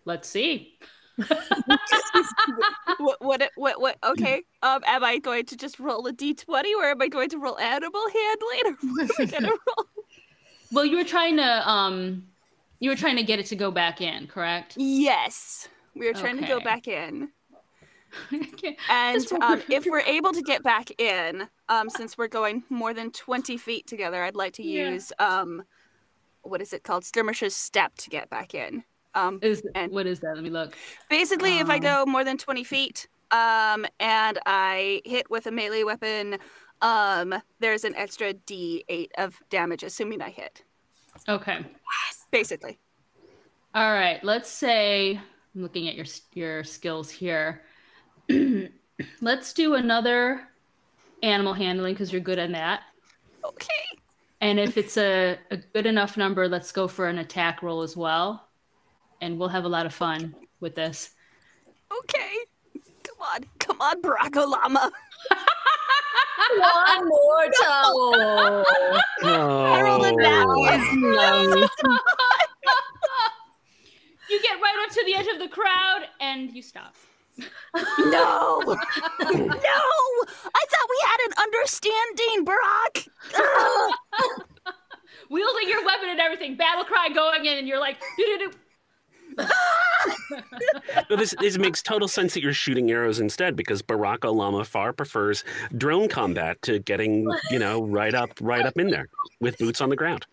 Let's see. What okay. Am I going to just roll a d20 or am I going to roll animal handling or what am I gonna roll? Well, you were trying to get it to go back in, correct? Yes. We were trying to go Okay. back in. And if we're able to get back in, since we're going more than 20 feet together, I'd like to use, what is it called? Skirmisher's Step to get back in. What is that? Let me look. Basically, if I go more than 20 feet and I hit with a melee weapon, there's an extra D8 of damage, assuming I hit. Okay. Yes, basically. All right. Let's say I'm looking at your skills here. Let's do another animal handling because you're good at that. Okay. And if it's a good enough number, let's go for an attack roll as well. And we'll have a lot of fun with this. Okay. Come on, Barack Llama. One more time. I rolled a nat. You get right up to the edge of the crowd and you stop. No! No! I thought we had an understanding, Barack! Wielding your weapon and everything, battle cry going in, and you're like, do-do-do. No, this makes total sense that you're shooting arrows instead, because Barack Obama far prefers drone combat to getting, right up in there with boots on the ground.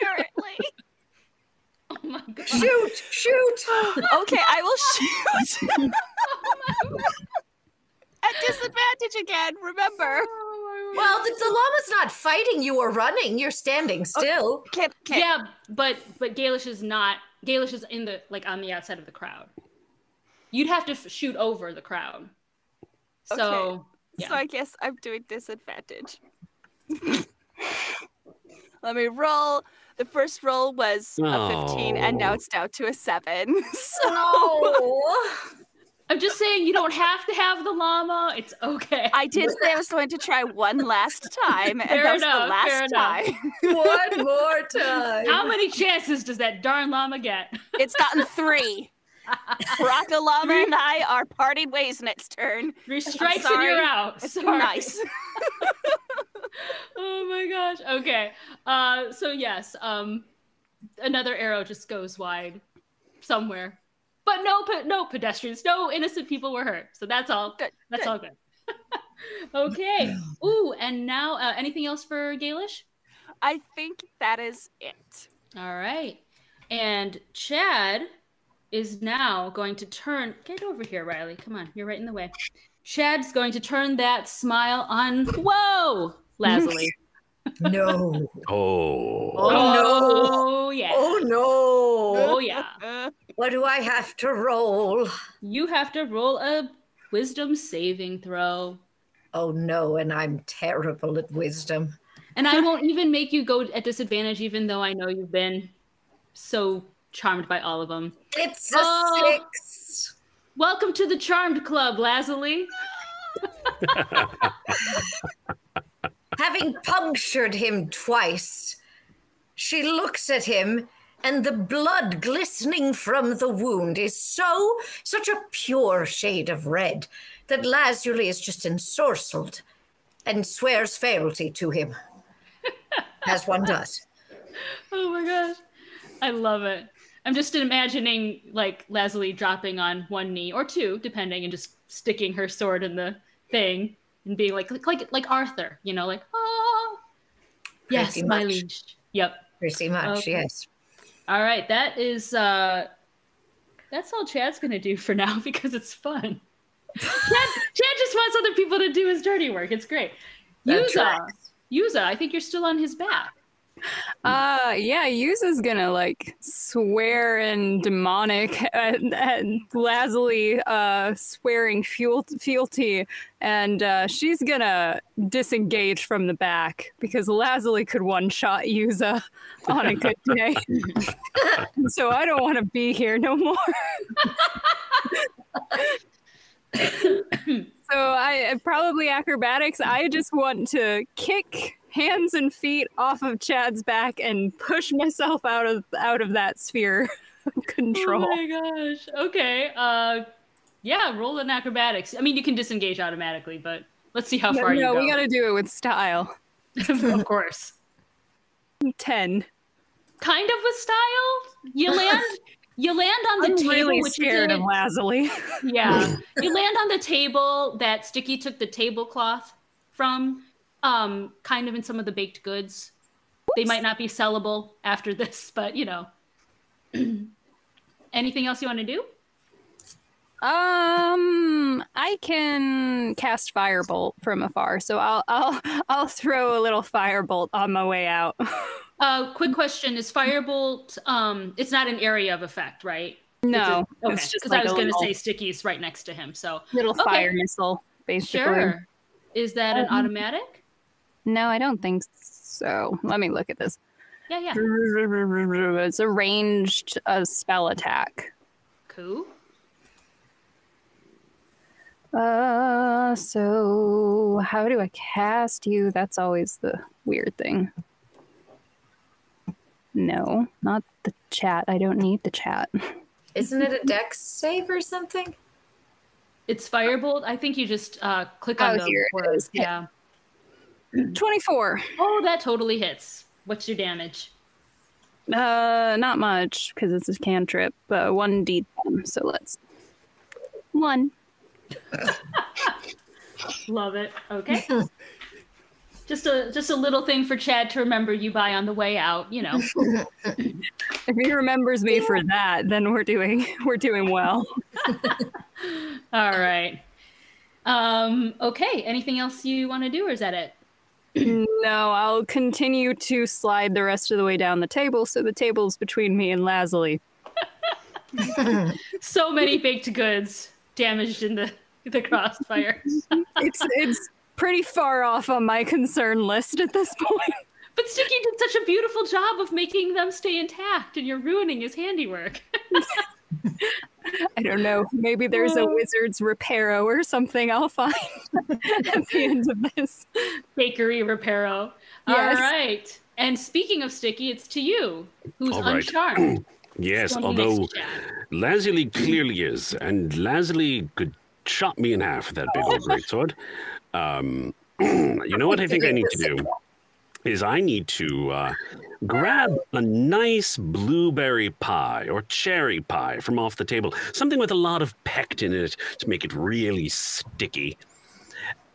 Apparently. Oh my God. Shoot! Okay, I will shoot. At disadvantage again, remember. Well, the llama's not fighting you or running. You're standing still. Okay. Yeah, but Gaelish is not. Gaelish is in on the outside of the crowd. You'd have to shoot over the crowd. So, okay. Yeah. So I guess I'm doing disadvantage. Let me roll. The first roll was a 15, and now it's down to a 7. So No. I'm just saying you don't have to have the llama. It's okay. I did say I was going to try one last time, and Fair that was enough, the last time. One more time. How many chances does that darn llama get? It's gotten 3. Barack Llama and I are parting ways next turn. 3 strikes and you're out. It's Sorry. nice. Oh my gosh. Okay. So yes, another arrow just goes wide somewhere. But no pedestrians, no innocent people were hurt. So that's all good. That's all good. Okay. Ooh, and now anything else for Gaelish? I think that is it. All right. And Chad is now going to turn. Get over here, Riley. Come on, you're right in the way. Chad's going to turn that smile on. Whoa, Lazuli. No. Oh no. Yeah. Oh no. Oh yeah. What do I have to roll? You have to roll a wisdom saving throw. Oh no, and I'm terrible at wisdom. And I won't even make you go at disadvantage, even though I know you've been so charmed by all of them. It's a 6. Welcome to the Charmed Club, Lazuli. Having punctured him twice, she looks at him, and the blood glistening from the wound is such a pure shade of red that Lazuli is just ensorcelled and swears fealty to him, as one does. Oh my gosh. I love it. I'm just imagining Lazuli dropping on one knee or 2, depending, and just sticking her sword in the thing and being like Arthur, oh, yes, Pretty my much. liege. Yep. Pretty much, Okay. yes. All right, that is that's all Chad's gonna do for now because it's fun. Chad just wants other people to do his dirty work. It's great. Yuza, I think you're still on his back. Yeah, Yuza's gonna swear in demonic at Lazuli swearing fealty, and she's gonna disengage from the back because Lazuli could one-shot Yuza on a good day. So I don't want to be here no more. So I probably acrobatics. I just want to kick hands and feet off of Chad's back and push myself out of that sphere of control. Oh my gosh. Okay. Yeah, roll an acrobatics. I mean, you can disengage automatically, but let's see how far you go. No, we gotta do it with style. Of course. 10. Kind of with style. You land on the I'm table, really which scared is of Lazuli. Yeah. You land on the table that Sticky took the tablecloth from, kind of in some of the baked goods. They might not be sellable after this, but you know. Anything else you want to do? I can cast Firebolt from afar, so I'll throw a little Firebolt on my way out. Quick question: is Firebolt? It's not an area of effect, right? No, Okay, it's just because like I was a going to little, say Sticky's right next to him. So little okay. fire missile, basically. Sure. Is that an automatic? No, I don't think so. Let me look at this. Yeah. It's a ranged spell attack. Cool. So how do I cast you? That's always the weird thing. No, not the chat. I don't need the chat. Isn't it a dex save or something? It's Firebolt. I think you just click on the here it word. is. Yeah. 24. Oh, that totally hits. What's your damage? Not much because it's a cantrip. 1d10. So let's 1. Love it. Okay. Just a little thing for Chad to remember you by on the way out, you know. If he remembers me for that, then we're doing well. All right. Okay. Anything else you want to do, or is that it? No, I'll continue to slide the rest of the way down the table, so the table's between me and Lazuli. So many baked goods damaged in the crossfire. It's pretty far off on my concern list at this point. But Sticky did such a beautiful job of making them stay intact, and you're ruining his handiwork. I don't know. Maybe there's a wizard's reparo or something I'll find at the end of this. Bakery reparo. Yes. All right. And speaking of Sticky, it's to you, who's All right. uncharmed. Yes, Standing although next to Chad. Lazuli clearly is, and Lazuli could chop me in half with that big old greatsword. You know what I think I need to do? Is I need to grab a nice blueberry pie or cherry pie from off the table, something with a lot of pectin in it to make it really sticky,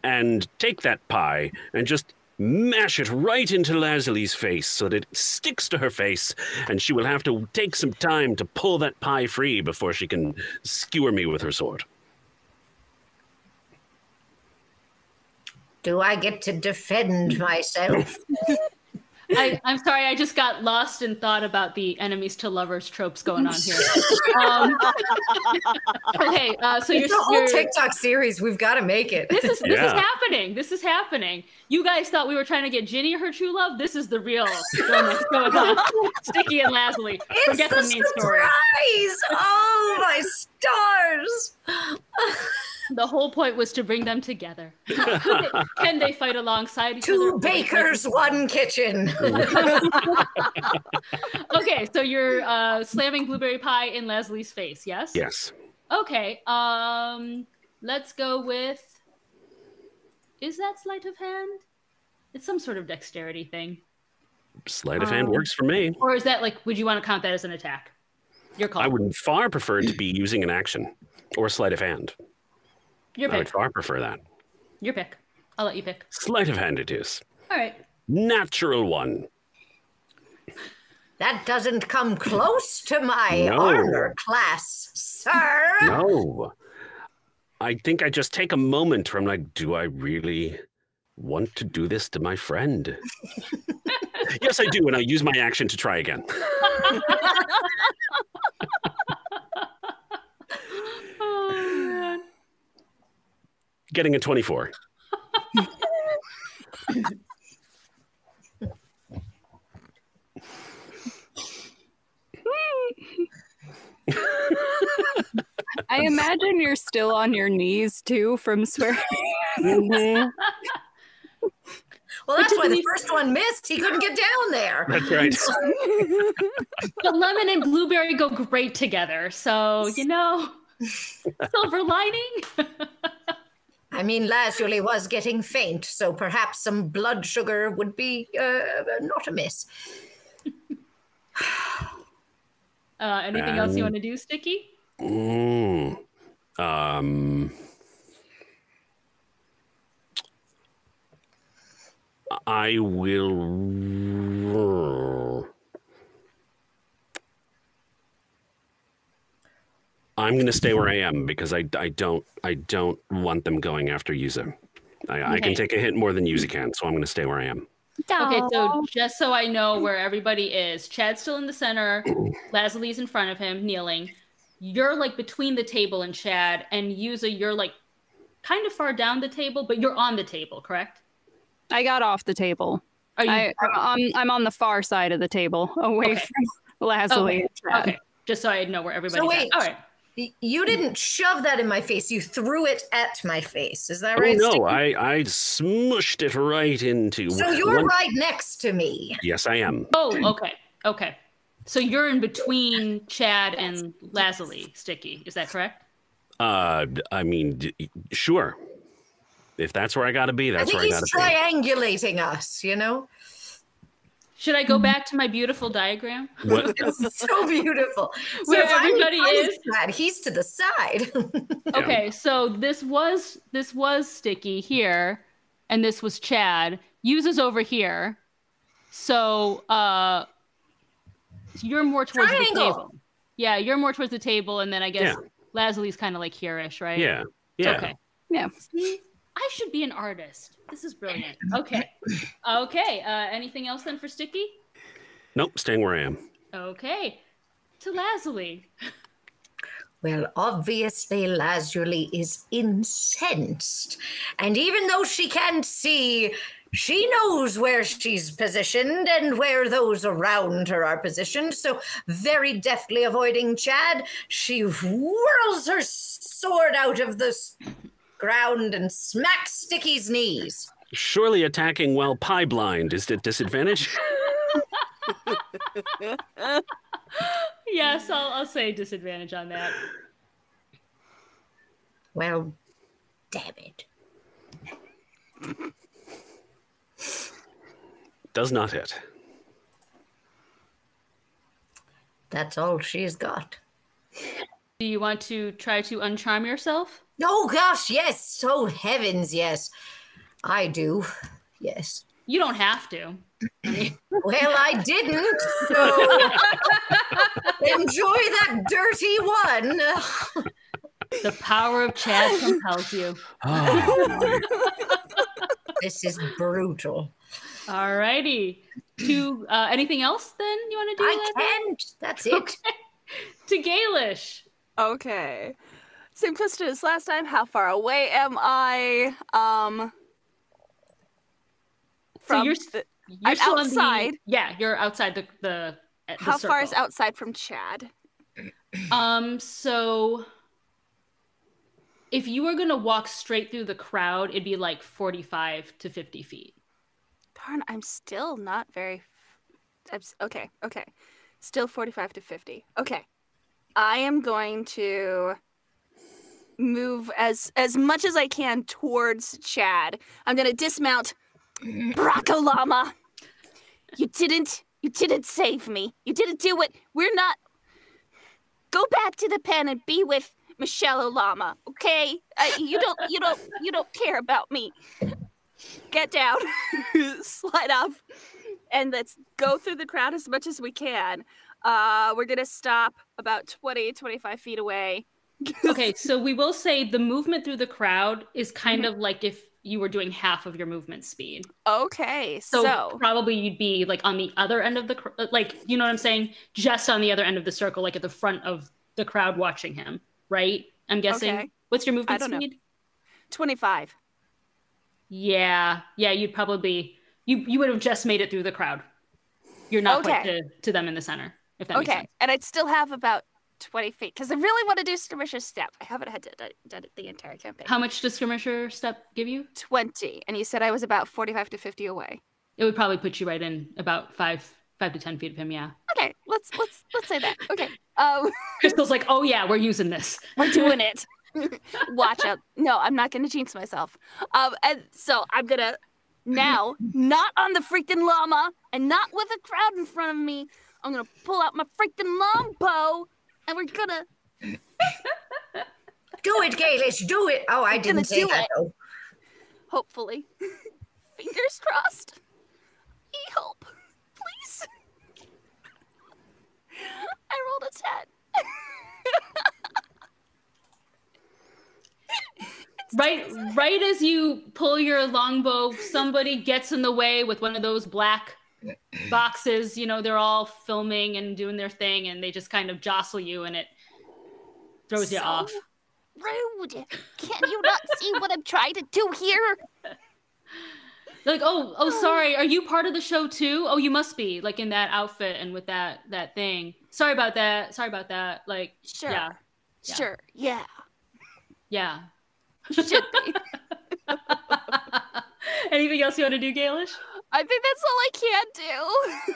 and take that pie and just mash it right into Lazuli's face so that it sticks to her face, and she will have to take some time to pull that pie free before she can skewer me with her sword. Do I get to defend myself? I'm sorry, I just got lost in thought about the enemies to lovers tropes going on here. Okay, so It's a whole TikTok series. We've got to make it. This is happening. This is happening. You guys thought we were trying to get Ginny her true love. This is the real romance going on. Sticky and Lazuli. Forget the main story. Oh my stars! The whole point was to bring them together. Can they fight alongside each other? Two bakers, one kitchen. Okay, so you're slamming blueberry pie in Leslie's face, yes? Yes. Okay, let's go with... Is that sleight of hand? It's some sort of dexterity thing. Sleight of hand works for me. Or is that like, would you want to count that as an attack? Your call. I would far prefer to be using an action or sleight of hand. Your I would pick. far prefer that. Your pick. I'll let you pick. Sleight of hand it is. All right. Natural one. That doesn't come close to my armor class, sir. No. I think I just take a moment where I'm like, do I really want to do this to my friend? Yes, I do, and I use my action to try again. Oh, man. Getting a 24. I imagine you're still on your knees too from swearing. Well, that's why the first one missed. He couldn't get down there. That's right. But lemon and blueberry go great together. So, you know, silver lining. I mean, Lazuli was getting faint, so perhaps some blood sugar would be not amiss. Anything else you want to do, Sticky? I will. I'm going to stay where I am because I don't want them going after Yuza. I can take a hit more than Yuza can, so I'm going to stay where I am. Okay, so just so I know where everybody is, Chad's still in the center, Laslie's in front of him, kneeling. You're like between the table and Chad, and Yuza, you're like kind of far down the table, but you're on the table, correct? I got off the table. Are you? I'm on the far side of the table, away from Laslie and Chad. Okay, just so I know where everybody's So wait, at. All right. You didn't shove that in my face. You threw it at my face. Is that Oh right? no, Sticky? I smushed it right into. So you're right next to me. Yes, I am. Oh, okay. So you're in between Chad and Lasley, Sticky. Is that correct? I mean, sure. If that's where I got to be, that's where I got to be. I think he's triangulating us, you know? Should I go back to my beautiful diagram? What? It's so beautiful. Where if everybody is? Chad, he's to the side. Okay, so this was Sticky here, and this was Chad. Yuza's over here. So you're more towards the table. Yeah, you're more towards the table, and then I guess Laslie's kind of like here-ish, right? Yeah. Okay. Yeah. See, I should be an artist. This is brilliant. Okay. Anything else then for Sticky? Nope, staying where I am. Okay. To Lasley. Well, obviously, Lazuli is incensed. And even though she can't see, she knows where she's positioned and where those around her are positioned. So, very deftly avoiding Chad, she whirls her sword out of the ground and smacks Sticky's knees. Surely attacking while pie blind is at disadvantage. Yes, I'll say disadvantage on that. Well, damn it. Does not hit. That's all she's got. Do you want to try to uncharm yourself? Oh, gosh, yes. Oh, heavens, yes. I do. Yes. You don't have to. Well, I didn't, so enjoy that dirty one. The power of Chad compels you. Oh, This is brutal. All righty. To anything else then you want to do? I can't. That's it. Okay. To Gaelish. Okay. Same question as last time. How far away am I? So you're I'm still outside. You're outside the How circle. far is outside from Chad? So if you were gonna walk straight through the crowd, it'd be like 45 to 50 feet. Darn, I'm still not very. Okay. Still 45 to 50. Okay. I am going to move as much as I can towards Chad. I'm going to dismount. Bracco Llama, you didn't save me. You didn't do it. We're not. Go back to the pen and be with Michelle Olama, okay? You don't care about me. Get down, slide off, and let's go through the crowd as much as we can. We're gonna stop about 25 feet away. Okay, so we will say the movement through the crowd is kind of like if you were doing half of your movement speed. Okay, so probably you'd be like on the other end of the like, you know what I'm saying? Just on the other end of the circle, like at the front of the crowd watching him, right? I'm guessing. Okay. What's your movement I don't speed? know. 25. Yeah, you'd probably you would have just made it through the crowd. You're not quite to them in the center, if that makes sense. And I'd still have about 20 feet because I really want to do Skirmisher Step. I haven't had done it the entire campaign. How much does Skirmisher Step give you? 20, and you said I was about 45 to 50 away. It would probably put you right in about 5 to 10 feet of him. Yeah. Okay, let's say that. Okay. Crystal's like, oh yeah, we're using this. We're doing it. Watch out. No, I'm not gonna jinx myself. And so I'm gonna now, not on the freaking llama and not with a crowd in front of me. I'm gonna pull out my freaking longbow, and we're gonna Do it, Gaelish, do it. Oh, I didn't say that, though. hopefully. Fingers crossed. Help, please. I rolled a 10. Right as you pull your longbow, somebody gets in the way with one of those black boxes. You know, they're all filming and doing their thing, and they just kind of jostle you, and it throws you off. Rude. Can you not see what I'm trying to do here? Like, oh, sorry. Are you part of the show too? Oh, you must be, like, in that outfit and with that thing. Sorry about that. Like, sure. Yeah. Sure. Yeah. Yeah. Should be. Anything else you want to do, Gaelish? I think that's all I can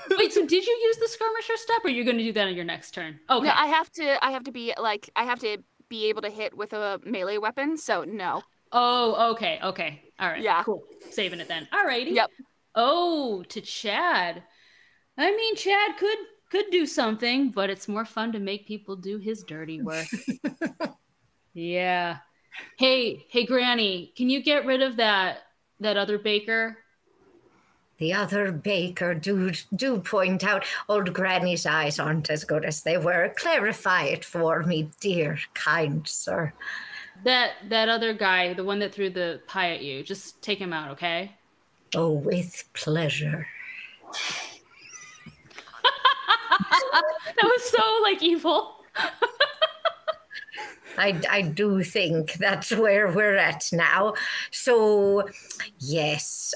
do. Wait, so did you use the skirmisher step, or you're going to do that on your next turn? Okay. No, I have to be able to hit with a melee weapon, so no. Oh, okay. All right. Yeah. Cool. Saving it then. Alrighty. Yep. Oh, to Chad. I mean, Chad could do something, but it's more fun to make people do his dirty work. Yeah. Hey, Granny, can you get rid of that other baker? The other baker, do point out old Granny's eyes aren't as good as they were. Clarify it for me, dear, kind sir. That other guy, the one that threw the pie at you, just take him out, okay? Oh, with pleasure. That was so, like, evil. I do think that's where we're at now. So, yes.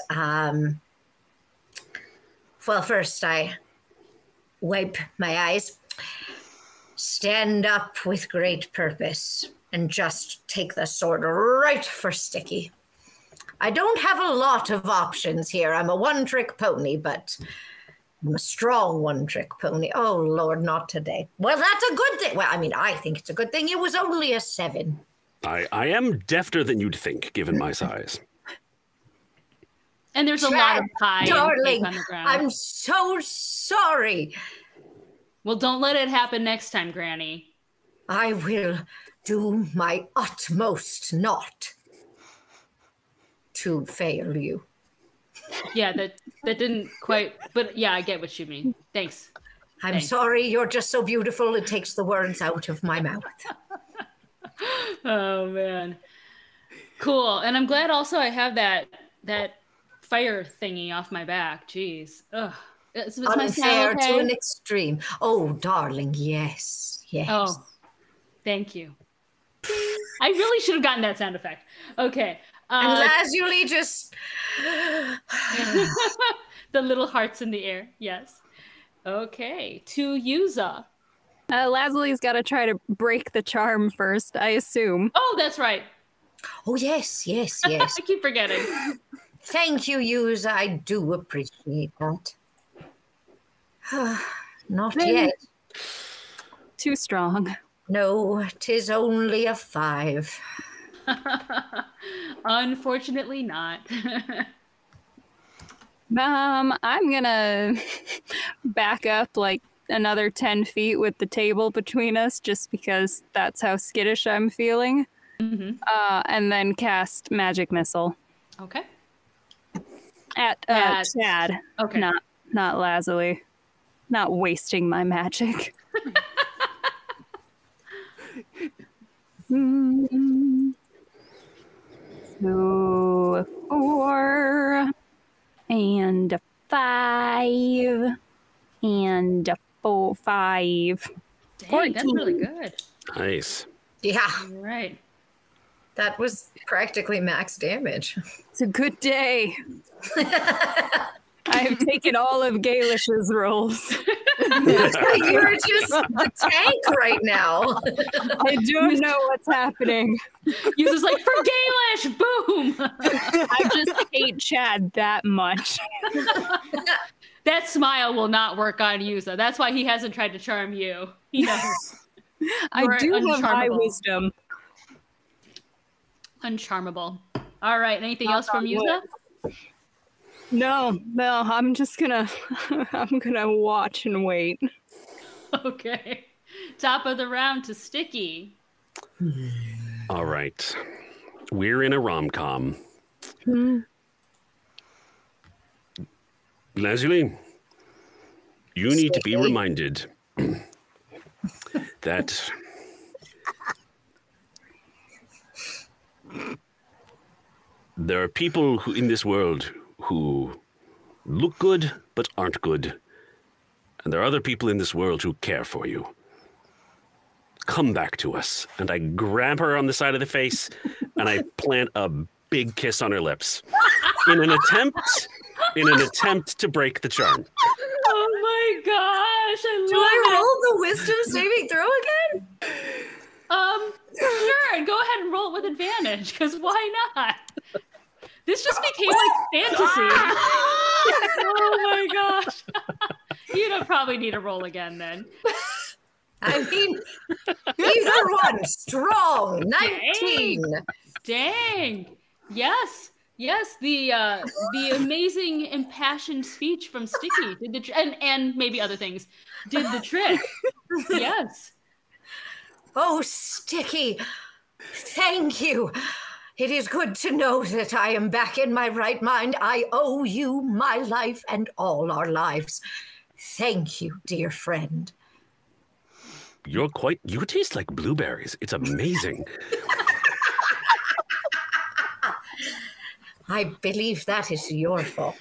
Well, first I wipe my eyes, stand up with great purpose, and just take the sword right for Sticky. I don't have a lot of options here. I'm a one-trick pony, but I'm a strong one-trick pony. Oh, Lord, not today. Well, that's a good thing. Well, I mean, I think it's a good thing. It was only a 7. I am defter than you'd think, given my size. And there's a lot of pie darling, on the ground. I'm so sorry. Well, don't let it happen next time, Granny. I will do my utmost not to fail you. Yeah, that didn't quite, but yeah, I get what you mean. Thanks. I'm sorry, you're just so beautiful, it takes the words out of my mouth. Oh, man. Cool. And I'm glad also I have that fire thingy off my back. Jeez. Ugh. Is my sound okay? To an extreme. Oh, darling, yes. Oh, thank you. I really should have gotten that sound effect. Okay. And lazuli just... the little hearts in the air. Yes. Okay. To Yuza. Lazuli's got to try to break the charm first, I assume. Oh, that's right. Oh, yes. I keep forgetting. Thank you, Yuza. I do appreciate that. Not yet. Too strong. No, 'tis only a 5. Unfortunately not. I'm gonna back up like another 10 feet with the table between us just because that's how skittish I'm feeling. Mm-hmm. And then cast Magic Missile. Okay. At Chad. Okay. Not Lazuli. Not wasting my magic. So 4 and a 5 and a 5. Dang, 14. that's really good. Nice. Yeah. All right. That was practically max damage. It's a good day. I have taken all of Gaelish's rolls. You're just a tank right now. I don't know what's happening. Yuza's like, for Gaelish, boom! I just hate Chad that much. That smile will not work on Yuza. That's why he hasn't tried to charm you. He knows. I do have high wisdom. Uncharmable. All right. Anything else from Yuza? No. I'm just gonna watch and wait. Okay. Top of the round to Sticky. All right. We're in a rom-com. Leslie, you need to be Sticky. reminded that there are people who in this world who look good but aren't good. And there are other people in this world who care for you. Come back to us. And I grab her on the side of the face and I plant a big kiss on her lips in an attempt to break the charm. Oh my gosh, Do I roll the wisdom saving throw again? Sure, go ahead and roll it with advantage, because why not? This just became like fantasy. Oh my gosh. You don't probably need to roll again then. I mean, either one, strong, 19. Dang. Yes. Yes, the amazing impassioned speech from Sticky did the and maybe other things did the trick. Yes. Oh, Sticky, thank you. It is good to know that I am back in my right mind. I owe you my life and all our lives. Thank you, dear friend. You taste like blueberries. It's amazing. I believe that is your fault.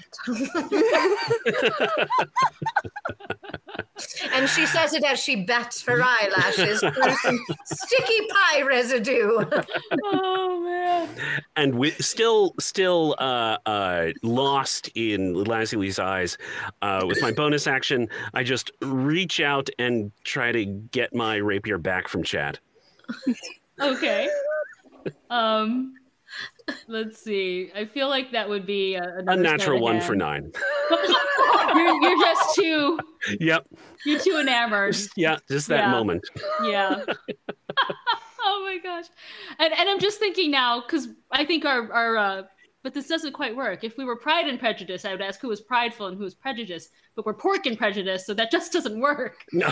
And she says it as she bats her eyelashes through some sticky pie residue. Oh man. And still lost in Leslie's eyes, with my bonus action, I just reach out and try to get my rapier back from Chad. Okay. Let's see. I feel like that would be a natural one for 9. you're just too. Yep. You're too enamored. Just that moment. Yeah. Oh my gosh. And I'm just thinking now, because I think our but this doesn't quite work. If we were Pride and Prejudice, I would ask who was prideful and who was prejudiced. But we're Pork and Prejudice, so that just doesn't work. No.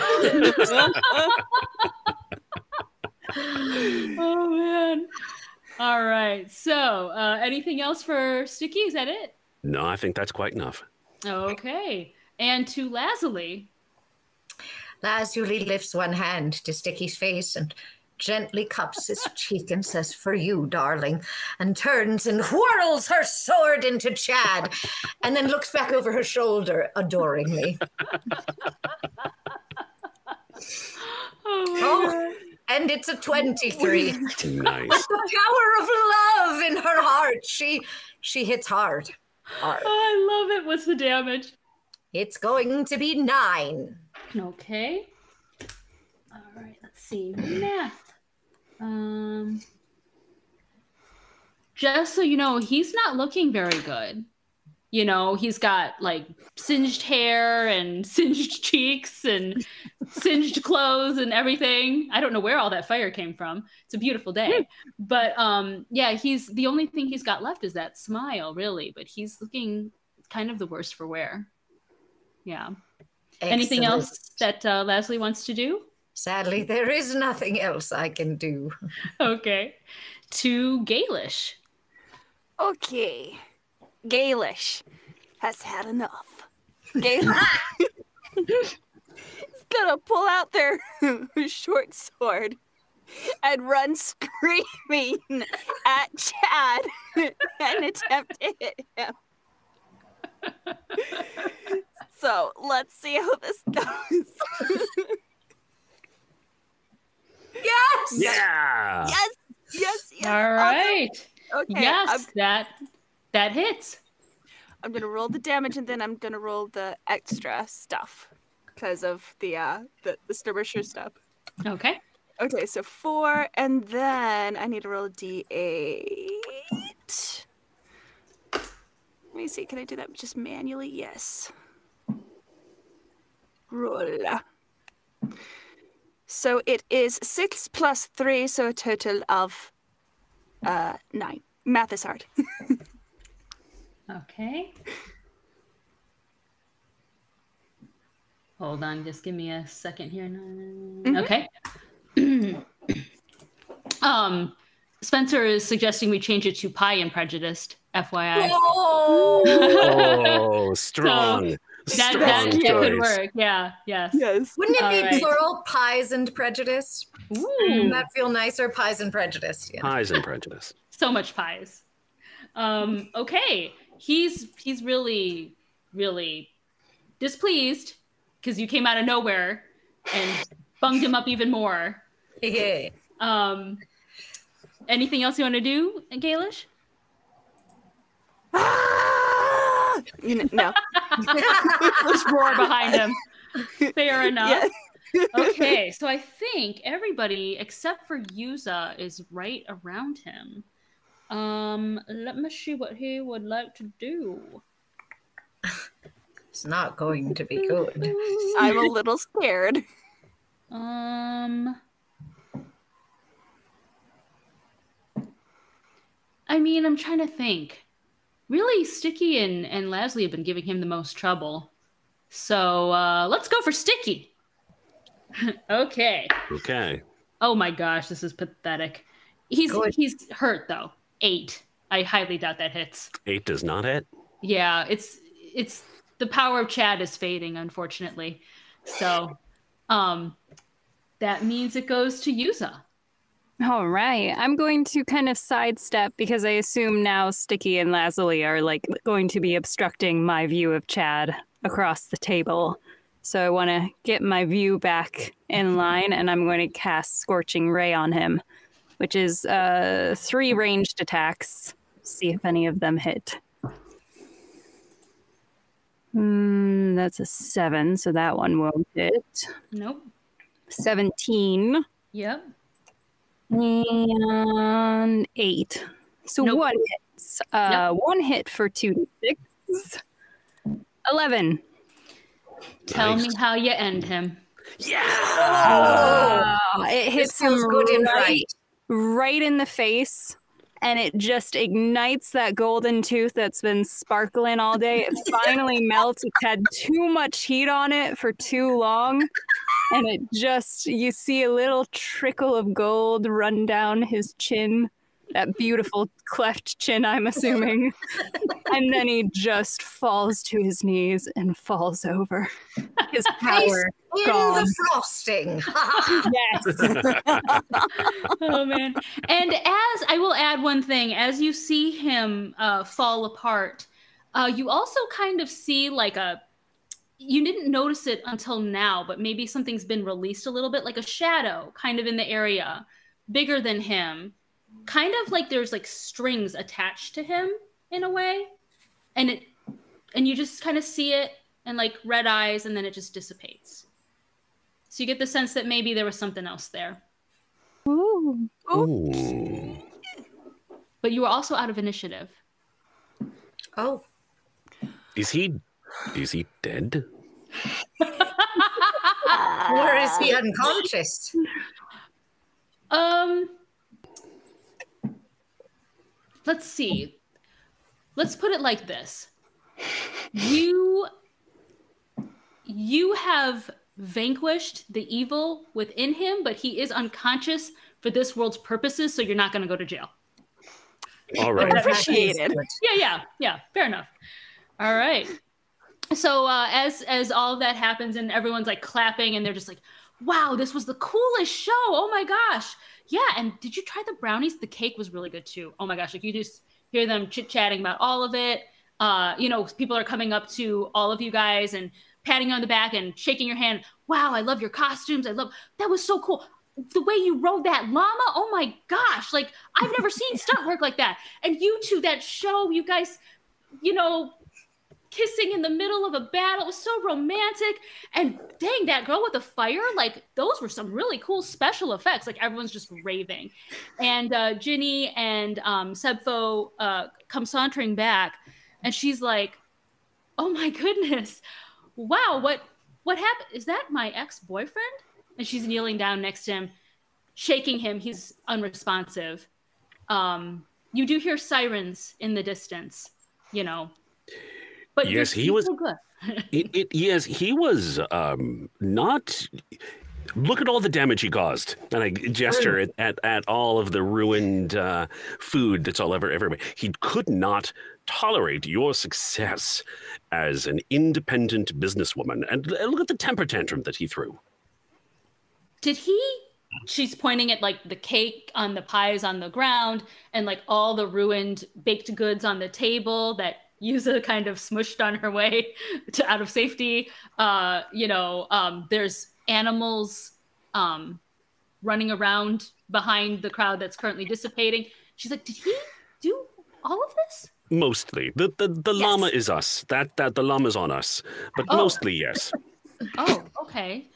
Oh man. All right. So, anything else for Sticky? Is that it? No, I think that's quite enough. Okay. And to Lazuli. Lazuli lifts one hand to Sticky's face and gently cups his cheek and says, "For you, darling," and turns and whirls her sword into Chad and then looks back over her shoulder adoringly. Oh, and it's a 23. Nice. With the power of love in her heart, she hits hard. Hard. I love it. What's the damage? It's going to be 9. Okay. All right. Let's see. Math. Just so you know, he's not looking very good. You know, he's got like singed hair and singed cheeks and singed clothes and everything. I don't know where all that fire came from. It's a beautiful day. But yeah, he's the only thing he's got left is that smile, really. But he's looking kind of the worst for wear. Yeah. Excellent. Anything else that Leslie wants to do? Sadly, there is nothing else I can do. Okay. To Gaelish. Okay. Gaelish has had enough. Gaelish is gonna pull out their short sword and run screaming at Chad and attempt to hit him. So let's see how this goes. Yes! Yeah! Yes! All right. Awesome. Okay. Yes, that hits. I'm gonna roll the damage and then I'm gonna roll the extra stuff because of the skirmisher stuff. Okay. Okay, so 4, and then I need to roll a d8. Let me see, can I do that just manually? Yes. Roll. So it is 6 plus 3, so a total of 9. Math is hard. Okay. Hold on, just give me a second here. Mm-hmm. Okay. Spencer is suggesting we change it to Pie and Prejudiced, FYI. Oh, strong. That Strong could choice. work. Yeah, yes. Yes. Wouldn't it All be right. plural? Pies and Prejudice? Ooh, Wouldn't that feel nicer? Pies and Prejudice. Yeah. Pies and Prejudice. so much pies. Okay. He's really, really displeased because you came out of nowhere and bunged him up even more. Yeah. Anything else you want to do, Gaelish? No. Just roar behind him. Fair enough. Yes. Okay, so I think everybody except for Yuza is right around him. Let me see what he would like to do. It's not going to be good. I'm a little scared. I mean, I'm trying to think. Really, Sticky and Lasley have been giving him the most trouble. So let's go for Sticky. Okay. Okay. Oh my gosh, this is pathetic. He's hurt though. 8. I highly doubt that hits. 8 does not hit. Yeah, it's the power of Chad is fading, unfortunately. So that means it goes to Yuza. All right. I'm going to kind of sidestep because I assume now Sticky and Lazuli are like going to be obstructing my view of Chad across the table. So I want to get my view back in line, and I'm going to cast Scorching Ray on him, which is 3 ranged attacks. See if any of them hit. That's a 7, so that one won't hit. Nope. 17. Yep. And 8. So Nope. 1 hits. Yep. 1 hit for 2d6. 11. Tell Nice. me how you end him. Yeah. It This hits him feels good and right in the face, and it just ignites that golden tooth that's been sparkling all day. It finally melts. It's had too much heat on it for too long, and it just, you see a little trickle of gold run down his chin, that beautiful cleft chin, I'm assuming. And then he just falls to his knees and falls over. His power In gone. the frosting. Yes. Oh man. And as I will add one thing, as you see him fall apart, you also kind of see like you didn't notice it until now, but maybe something's been released a little bit, like a shadow kind of in the area, bigger than him. Kind of like there's like strings attached to him in a way. And you just kind of see it and like red eyes, and then it just dissipates. So you get the sense that maybe there was something else there. Ooh. Ooh. But you were also out of initiative. Oh. Is he dead? Or is he unconscious? Let's see. Let's put it like this. You have vanquished the evil within him, but he is unconscious for this world's purposes, so you're not going to go to jail. All right. Appreciated. Yeah. Fair enough. All right. So as all of that happens and everyone's like clapping and they're just like, wow, this was the coolest show. Oh my gosh. Yeah. And did you try the brownies? The cake was really good too. Oh my gosh. Like you just hear them chit-chatting about all of it. People are coming up to all of you guys and patting you on the back and shaking your hand. Wow, I love your costumes. That was so cool. The way you rode that llama. Oh my gosh. Like I've never seen stunt work like that. And you two, that show, you guys, kissing in the middle of a battle. It was so romantic. And dang, that girl with the fire, like those were some really cool special effects. Like everyone's just raving. And Ginny and Sebfo come sauntering back, and she's like, oh my goodness. Wow, what happened? Is that my ex-boyfriend? And she's kneeling down next to him, shaking him. He's unresponsive. You do hear sirens in the distance, But Yes, you're he was. so good. Yes, he was not. Look at all the damage he caused, and I gesture at all of the ruined food that's all everywhere. He could not tolerate your success as an independent businesswoman, and look at the temper tantrum that he threw. Did he? She's pointing at like the cake on the pies on the ground and like all the ruined baked goods on the table that Yuza kind of smushed on her way to out of safety. There's animals running around behind the crowd that's currently dissipating. She's like, did he do all of this? Mostly, the llama is us. That the llama's on us, but mostly yes. Oh, okay.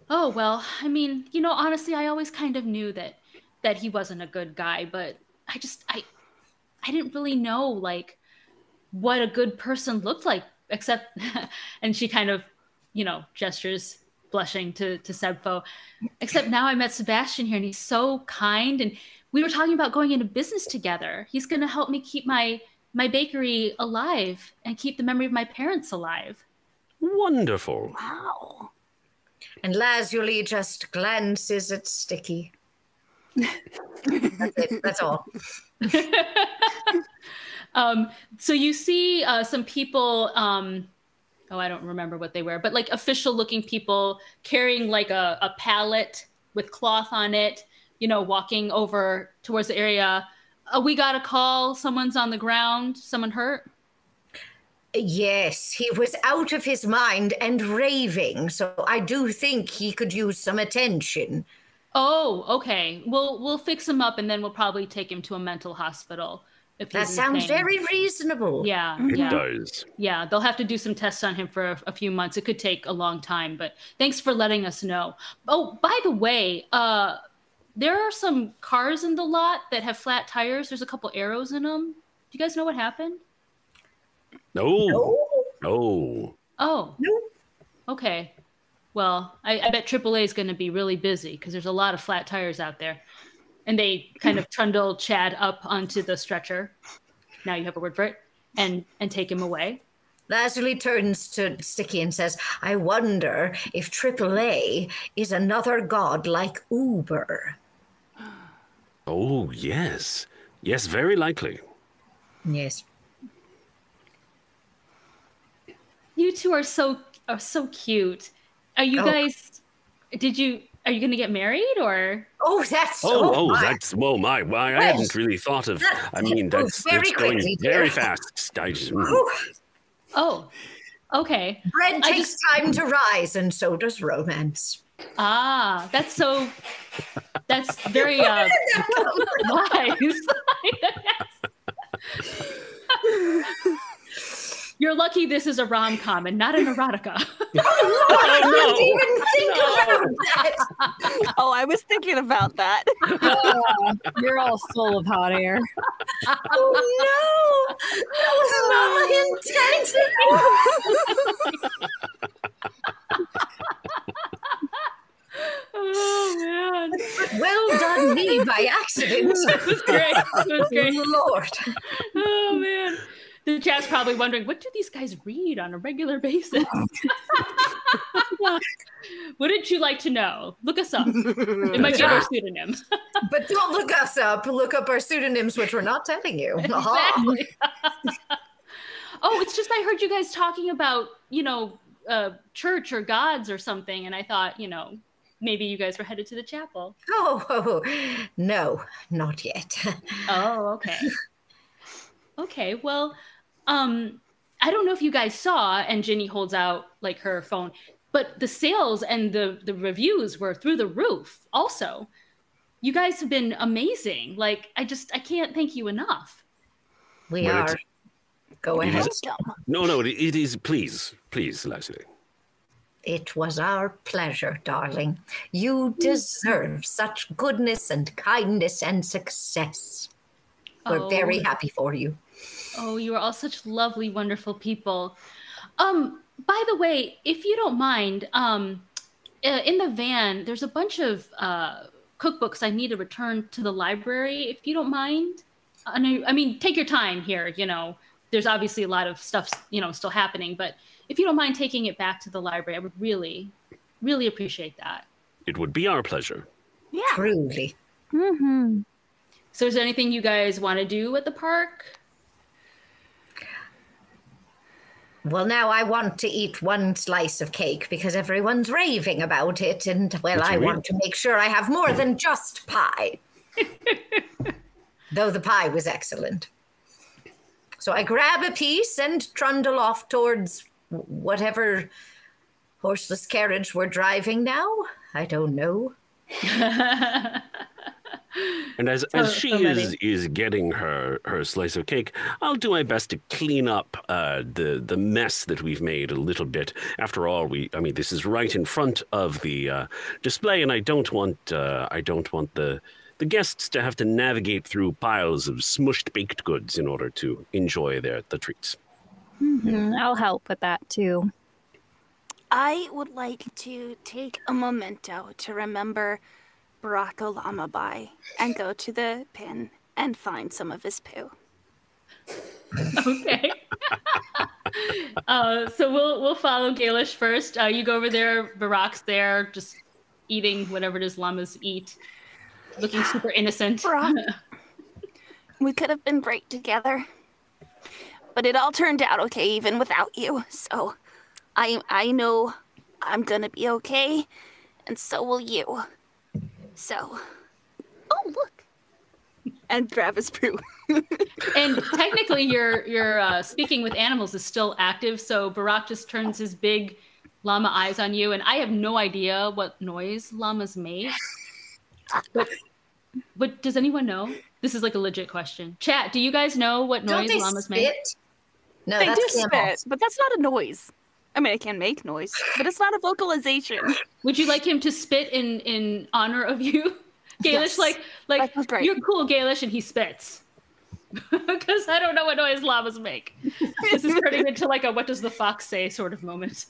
Oh, well, I mean, honestly, I always kind of knew that he wasn't a good guy, but I didn't really know like what a good person looked like, except, and she kind of, gestures blushing to Sebfo, except now I met Sebastian here and he's so kind. And we were talking about going into business together. He's going to help me keep my bakery alive and keep the memory of my parents alive. Wonderful. Wow. And Lazuli just glances at Sticky. That's it. That's all. So you see some people, I don't remember what they were, but like official looking people carrying like a pallet with cloth on it, walking over towards the area. We got a call. Someone's on the ground. Someone hurt. Yes, he was out of his mind and raving, so I do think he could use some attention. Oh, okay. We'll fix him up and then we'll probably take him to a mental hospital. If That he's sounds insane. very reasonable. Yeah, It yeah. does. Yeah, they'll have to do some tests on him for a few months. It could take a long time, but thanks for letting us know. Oh, by the way, there are some cars in the lot that have flat tires. There's a couple arrows in them. Do you guys know what happened? No. No. Oh. No. Okay. Well, I bet AAA is going to be really busy because there's a lot of flat tires out there. And they kind of trundle Chad up onto the stretcher. Now you have a word for it. And take him away. Lazuli turns to Sticky and says, I wonder if AAA is another god like Uber. Oh, yes. Yes, very likely. Yes. You two are so cute. Are you guys? Are you going to get married or? Oh, that's that's my. Why I hadn't really thought of. I mean, that's very going quickly, very dear. fast. Oh, okay. Bread takes time to rise, and so does romance. Ah, that's very wise. You're lucky this is a rom-com and not an erotica. I didn't even think about that. Oh, I was thinking about that. You're all full of hot air. Oh no, that was not my intention. Oh man, Well done, me by accident. that was great. That was great. Lord. Oh man. The chat's probably wondering, what do these guys read on a regular basis? Wouldn't you like to know? Look us up. It might be our pseudonym. But don't look us up. Look up our pseudonyms, which we're not telling you. Exactly. Oh, it's just I heard you guys talking about, church or gods or something, and I thought, maybe you guys were headed to the chapel. Oh, no, not yet. Oh, okay. Okay, well, I don't know if you guys saw, and Ginny holds out like her phone, but the sales and the reviews were through the roof also. You guys have been amazing. Like, I can't thank you enough. We Well, are. Go ahead. No, it is. Please, Leslie. It was our pleasure, darling. You deserve such goodness and kindness and success. We're very happy for you. Oh, you are all such lovely, wonderful people. By the way, if you don't mind, in the van, there's a bunch of cookbooks I need to return to the library, if you don't mind. I mean, take your time here, there's obviously a lot of stuff, still happening. But if you don't mind taking it back to the library, I would really, really appreciate that. It would be our pleasure. Yeah. Truly. Mm-hmm. So is there anything you guys want to do at the park? Well, now I want to eat one slice of cake because everyone's raving about it. And, well, I want to make sure I have more than just pie. Though the pie was excellent. So I grab a piece and trundle off towards whatever horseless carriage we're driving now. I don't know. And as she is getting her slice of cake, I'll do my best to clean up the mess that we've made a little bit. After all, this is right in front of the display, and I don't want the guests to have to navigate through piles of smushed baked goods in order to enjoy the treats. Mm-hmm. I'll help with that too. I would like to take a memento to remember Barack Obama by and go to the pin and find some of his poo. Okay. So we'll follow Gaelish first. You go over there. Barack's there, just eating whatever it is llamas eat, looking super innocent. Barack, we could have been great together, but it all turned out okay even without you. So I know I'm gonna be okay, and so will you. So, oh look, and grab his poo. And technically, your speaking with animals is still active. So Barack just turns his big llama eyes on you, and I have no idea what noise llamas make. But does anyone know? This is like a legit question. Chat, do you guys know what noise llamas make? No, they that's do camels. spit, but that's not a noise. I mean, it can make noise, but it's not a vocalization. Would you like him to spit in honor of you, Gaelish? Yes. Like Great. You're cool, Gaelish, and he spits. Because I don't know what noise llamas make. This is turning into like a "what does the fox say" sort of moment.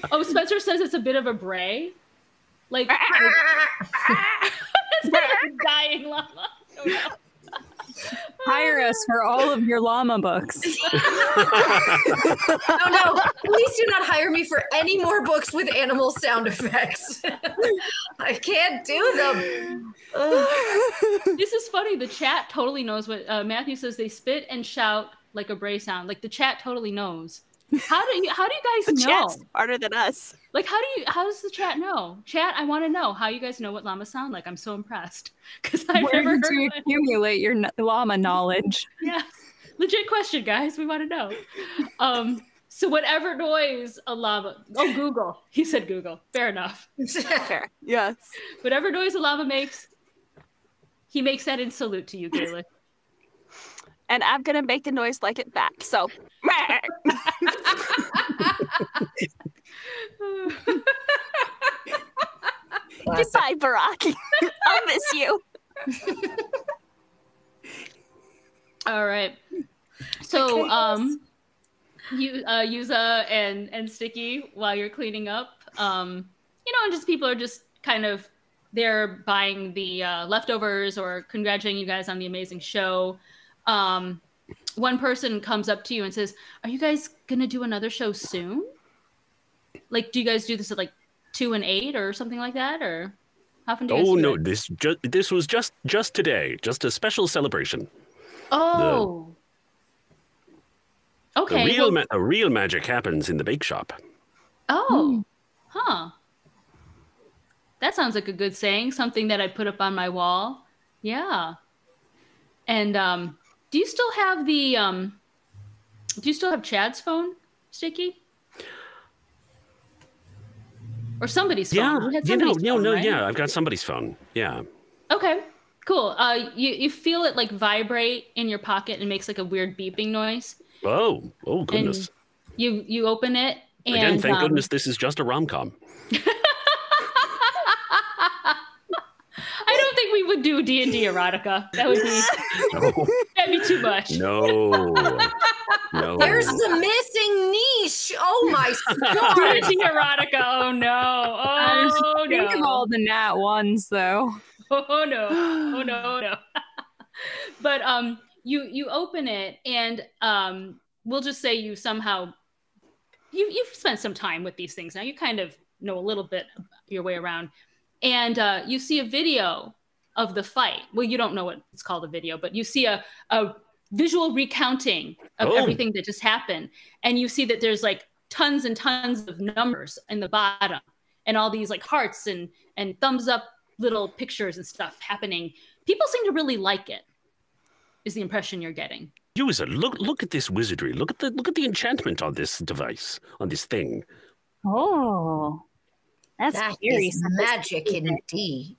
Oh, Spencer says it's a bit of a bray. Like it's like a dying llama. Oh, no. Hire us for all of your llama books. Oh no, please do not hire me for any more books with animal sound effects. I can't do them. This is funny. The chat totally knows what Matthew says. They spit and shout like a bray sound. Like the chat totally knows. How do you guys know? Chat's smarter than us. Like how does the chat know? Chat, I want to know how you guys know what llamas sound like. I'm so impressed because I've Where never did heard you accumulate your llama knowledge? Yeah, legit question, guys. We want to know. So whatever noise a llama, Google. He said Google. Fair enough. Fair. Yes. Whatever noise a llama makes, he makes that in salute to you, Gaelic. And I'm gonna make the noise like it back. So. Goodbye, Barack. I'll miss you. All right. So, you, Yuza and Sticky, while you're cleaning up, and just people are just kind of they're buying the leftovers or congratulating you guys on the amazing show. One person comes up to you and says, "Are you guys gonna do another show soon? Like, do you guys do this at like 2 and 8 or something like that, or how often do you guys do no, it?" this was just today, just a special celebration. Oh, okay. The real magic happens in the bake shop. Oh, huh. That sounds like a good saying. Something that I put up on my wall. Yeah. And do you still have Chad's phone, Sticky? Or somebody's phone? Yeah, I've got somebody's phone. Yeah. Okay, cool. You feel it like vibrate in your pocket and makes like a weird beeping noise. Oh goodness. And you open it and again, thank goodness this is just a rom-com. I don't think we would do D&D erotica. That would be that'd be too much. No. There's the missing niche. Oh my god. D&D erotica. Oh no. Oh Think of all the nat ones though. Oh no. But you open it, and we'll just say you somehow you've spent some time with these things now. You kind of know a little bit your way around, and you see a video of the fight. Well, you don't know what it's called, a video, but you see a visual recounting of everything that just happened, and you see that there's like tons and tons of numbers in the bottom, and all these like hearts and thumbs up little pictures and stuff happening. People seem to really like it, is the impression you're getting. User, look at this wizardry. Look at the enchantment on this device, on this thing. Oh, that is magic indeed.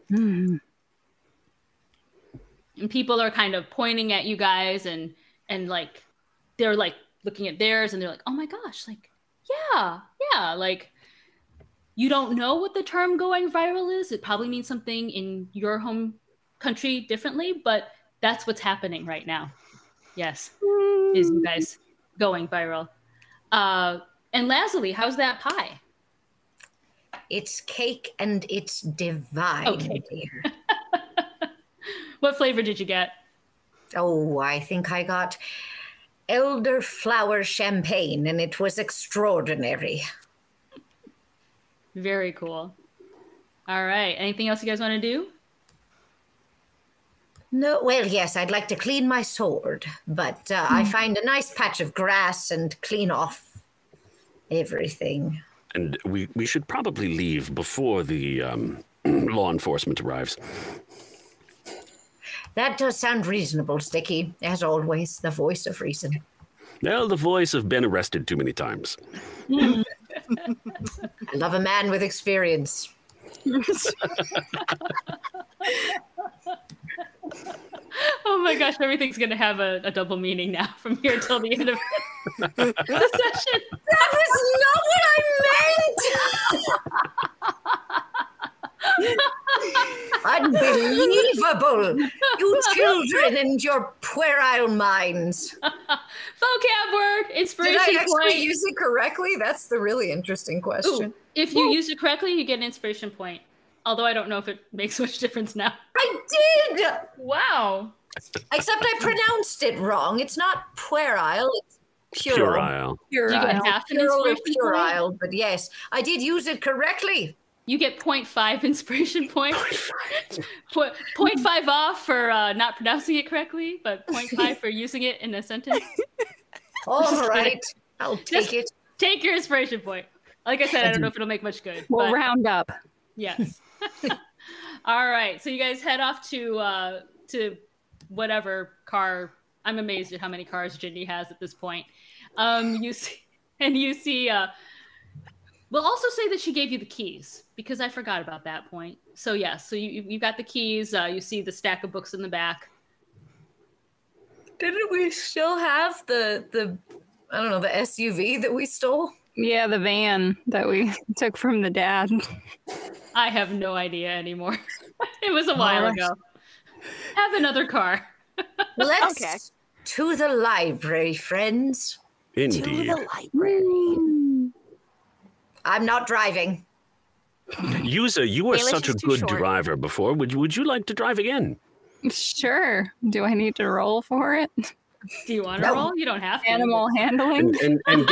And people are kind of pointing at you guys, and like they're like looking at theirs, and they're like, oh my gosh, like yeah, like you don't know what the term going viral is. It probably means something in your home country differently, but that's what's happening right now. Yes, is you guys going viral. And Lazuli, how's that pie? It's cake and it's divine, dear. What flavor did you get? Oh, I think I got elderflower champagne, and it was extraordinary. Very cool. All right. Anything else you guys want to do? No, well, yes, I'd like to clean my sword, but I find a nice patch of grass and clean off everything. And we should probably leave before the law enforcement arrives. That does sound reasonable, Sticky. As always, the voice of reason. Well, the voice of been arrested too many times. I love a man with experience. Oh my gosh, everything's going to have a double meaning now from here until the end of the session. That was not what I meant! Unbelievable! You children and your puerile minds. Vocab word, inspiration Did I actually point. use it correctly? That's the really interesting question. Ooh, if you use it correctly, you get an inspiration point. Although I don't know if it makes much difference now. I did! Wow. Except I pronounced it wrong. It's not puerile, it's puerile. You get half an Puerile or inspiration point. puerile, but yes, I did use it correctly. You get 0.5 inspiration point. 0.5 off for not pronouncing it correctly, but 0.5 for using it in a sentence. All right, I'll take it. Take your inspiration point. Like I said, I don't know if it'll make much good. We'll round up. Yes. All right. So you guys head off to whatever car. I'm amazed at how many cars Ginny has at this point. You see. We'll also say that she gave you the keys because I forgot about that point. So yes. So you got the keys. You see the stack of books in the back. Didn't we still have the I don't know, the SUV that we stole? Yeah, the van that we took from the dad. I have no idea anymore. It was a while ago. Have another car. Let's to the library, friends. Indeed. To the library. I'm not driving. User, you were Baelish such a is too good short. driver before. Would you like to drive again? Sure. Do I need to roll for it? Do you want to roll? You don't have to. Animal handling? And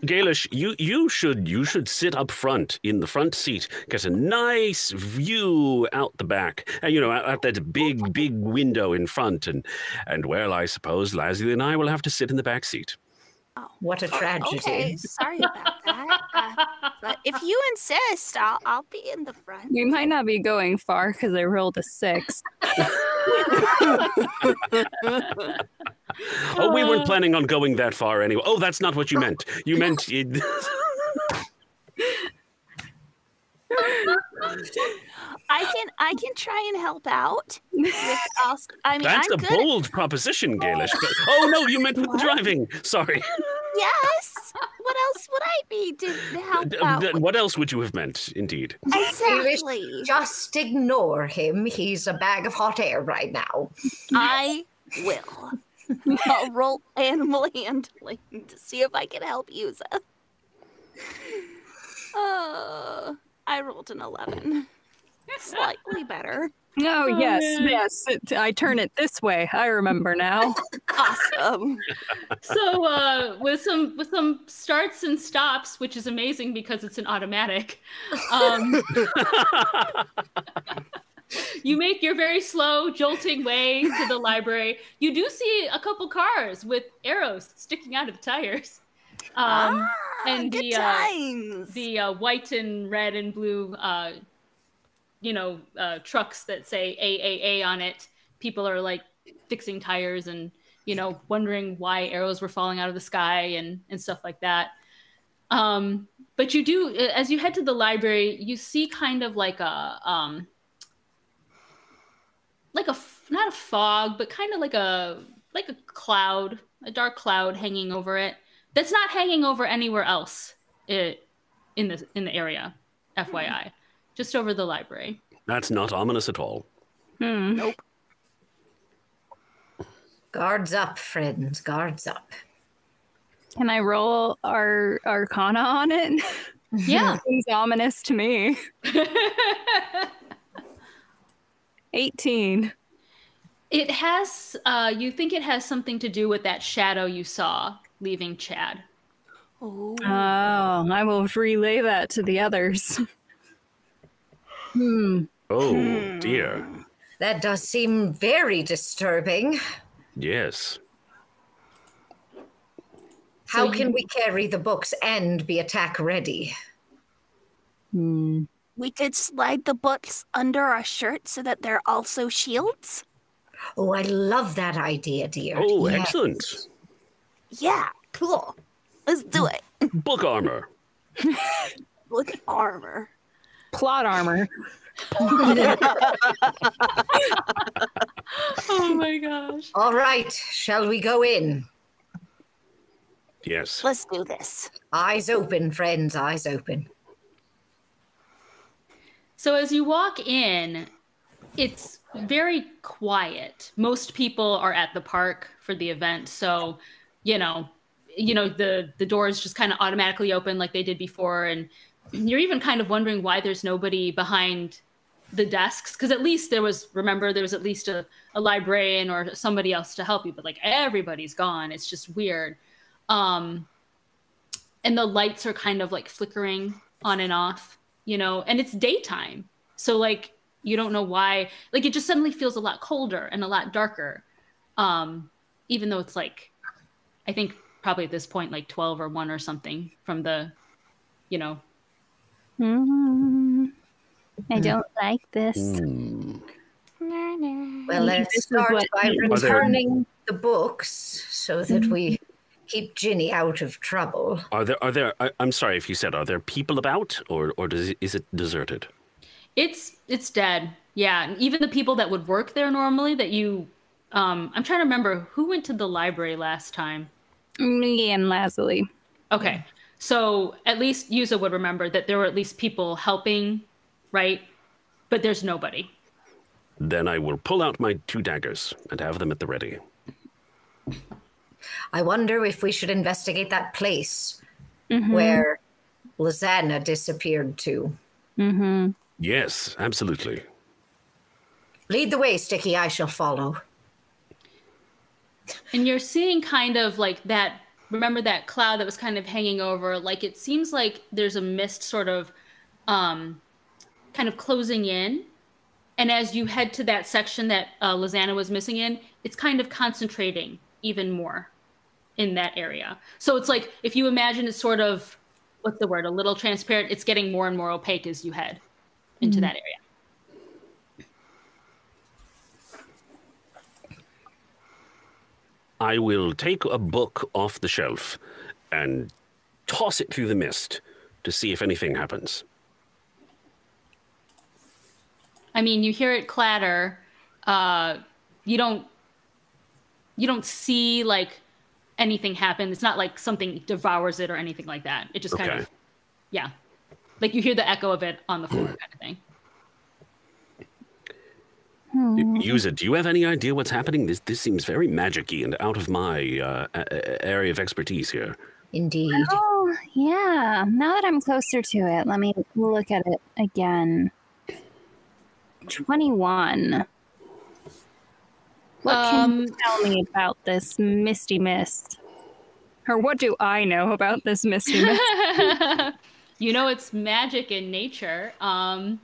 Gaelish, you should sit up front in the front seat, get a nice view out the back, and out that big window in front, and well, I suppose Lazuli and I will have to sit in the back seat. What a tragedy. Okay, sorry about that. But if you insist, I'll be in the front. We might not be going far because I rolled a 6. Oh, we weren't planning on going that far anyway. Oh, that's not what you meant. You meant... I can try and help out. That's I'm a good. bold proposition, Gaelish. But, oh, no, you meant with the driving. Sorry. Yes. What else would I be to help out? What else would you have meant, indeed? Exactly. Just ignore him. He's a bag of hot air right now. I will. I'll roll animal handling to see if I can help use it. I rolled an 11. Slightly better. Oh, yes. I turn it this way. I remember now. Awesome. So with some starts and stops, which is amazing because it's an automatic, you make your very slow, jolting way to the library. You do see a couple cars with arrows sticking out of the tires. And good times. the white and red and blue trucks that say AAA on it. People are like fixing tires and, wondering why arrows were falling out of the sky and stuff like that. But you do, as you head to the library, you see kind of like not a fog, but kind of like a cloud, a dark cloud hanging over it. That's not hanging over anywhere else in the area, FYI. Just over the library. That's not ominous at all. Nope. Guards up, friends. Guards up. Can I roll our Arcana on it? Yeah. Seems ominous to me. 18. It has, you think it has something to do with that shadow you saw leaving Chad. Oh, I will relay that to the others. Oh, dear. That does seem very disturbing. Yes. How can we carry the books and be attack ready? we could slide the books under our shirt so that they're also shields. Oh, I love that idea, dear. Oh, Yes. excellent. Yeah, cool. Let's do it. Book armor. Look at armor. Plot armor. Oh my gosh. All right, shall we go in? Yes. Let's do this. Eyes open, friends, eyes open. So as you walk in, it's very quiet. Most people are at the park for the event, so the doors just kind of automatically open like they did before, and you're even kind of wondering why there's nobody behind the desks, because at least there was at least a librarian or somebody else to help you, but like everybody's gone. It's just weird. And the lights are kind of like flickering on and off, and it's daytime. So like, you don't know why, like it just suddenly feels a lot colder and a lot darker. Even though it's like, I think probably at this point, like 12 or 1 or something from the, I don't like this. Well, let's start by returning the books so that we keep Ginny out of trouble. Are there? I'm sorry if you said, are there people about, or is it deserted? It's dead. Yeah, and even the people that would work there normally that you, I'm trying to remember who went to the library last time. Me and Lazuli. Okay, so at least Yuza would remember that there were at least people helping, right? But there's nobody. Then I will pull out my 2 daggers and have them at the ready. I wonder if we should investigate that place where Lizanna disappeared to. Yes, absolutely. Lead the way, Sticky. I shall follow. And you're seeing kind of like that, remember that cloud that was kind of hanging over, like it seems like there's a mist sort of kind of closing in. And as you head to that section that Lizanna was missing in, it's kind of concentrating even more in that area. So it's like, if you imagine it's sort of, what's the word, a little transparent, it's getting more and more opaque as you head into that area. I will take a book off the shelf and toss it through the mist to see if anything happens. I mean, you hear it clatter. You don't see like anything happen. It's not like something devours it or anything like that. It just kind of, yeah. Like you hear the echo of it on the floor kind of thing. Yuza, do you have any idea what's happening? This seems very magic-y and out of my area of expertise here. Indeed. Oh, yeah. Now that I'm closer to it, let me look at it again. 21. What can you tell me about this misty mist? Or what do I know about this misty mist? You know, it's magic in nature. I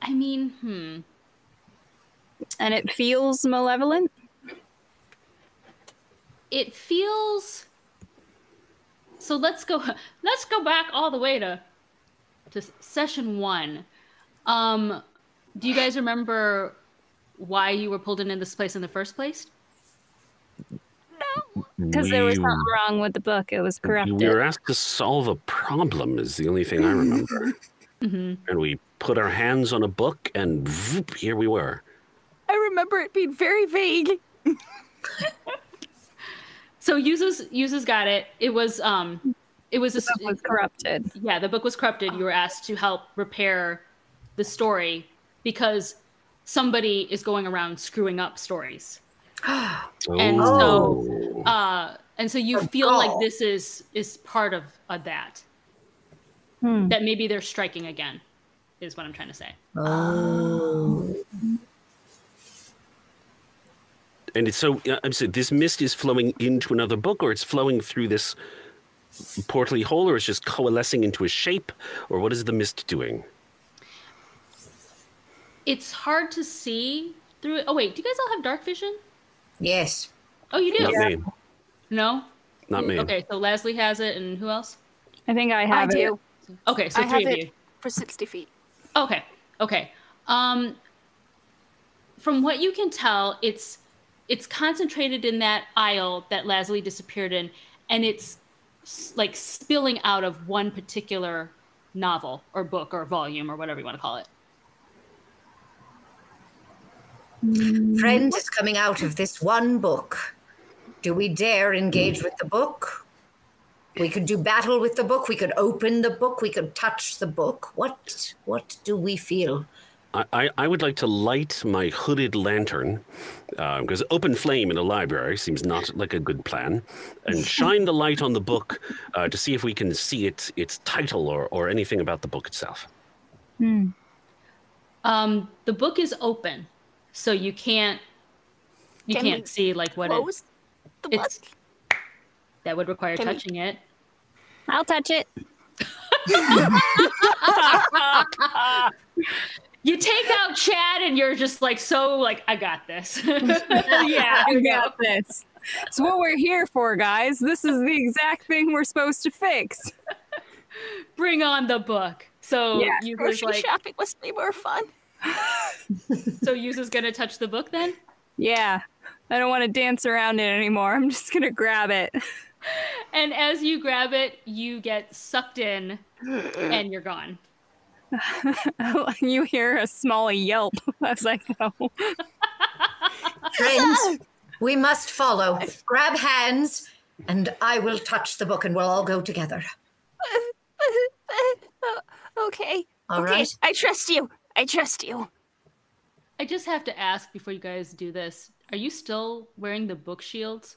mean, And it feels malevolent? It feels... So let's go back all the way to session 1. Do you guys remember why you were pulled into this place in the first place? No. Because there was something wrong with the book. It was corrupted. We were asked to solve a problem is the only thing I remember. And we put our hands on a book and whoop, here we were. I remember it being very vague. So Yuzu's got it. It was The book was corrupted. Yeah, the book was corrupted. You were asked to help repair the story because somebody is going around screwing up stories. And so you feel like this is part of that. That maybe they're striking again, is what I'm trying to say. And it's so, I'm saying, this mist is flowing into another book, or it's flowing through this portally hole, or it's just coalescing into a shape, or what is the mist doing? It's hard to see through it. Oh, wait, do you guys all have dark vision? Yes. Oh, you do? Not me. No? Not me. Okay, so Leslie has it, and who else? I think I have I it. do. Okay, so I three have of you. it for 60 feet. Okay. From what you can tell, it's concentrated in that aisle that Leslie disappeared in, and it's like spilling out of one particular novel or book or volume or whatever you want to call it. Friend is coming out of this one book. Do we dare engage with the book? We could do battle with the book. We could open the book. We could touch the book. What do we feel? I would like to light my hooded lantern, because open flame in a library seems not like a good plan, and shine the light on the book to see if we can see its title or anything about the book itself. The book is open, so you can't see like what Close the book? That would require Can we- touching it. I'll touch it. You take out Chad and you're just like, so like, I got this. Yeah, I got this. It's what we're here for, guys. This is the exact thing we're supposed to fix. Bring on the book. So Yeah. Yuzu's Grocery like, shopping must be more fun. so Yuzu's gonna touch the book then? Yeah. I don't want to dance around it anymore. I'm just going to grab it. And as you grab it, you get sucked in and you're gone. You hear a small yelp as I go. Friends, we must follow. Grab hands, and I will touch the book, and we'll all go together. Okay. All okay. right. I trust you. I trust you. I just have to ask before you guys do this. Are you still wearing the book shields?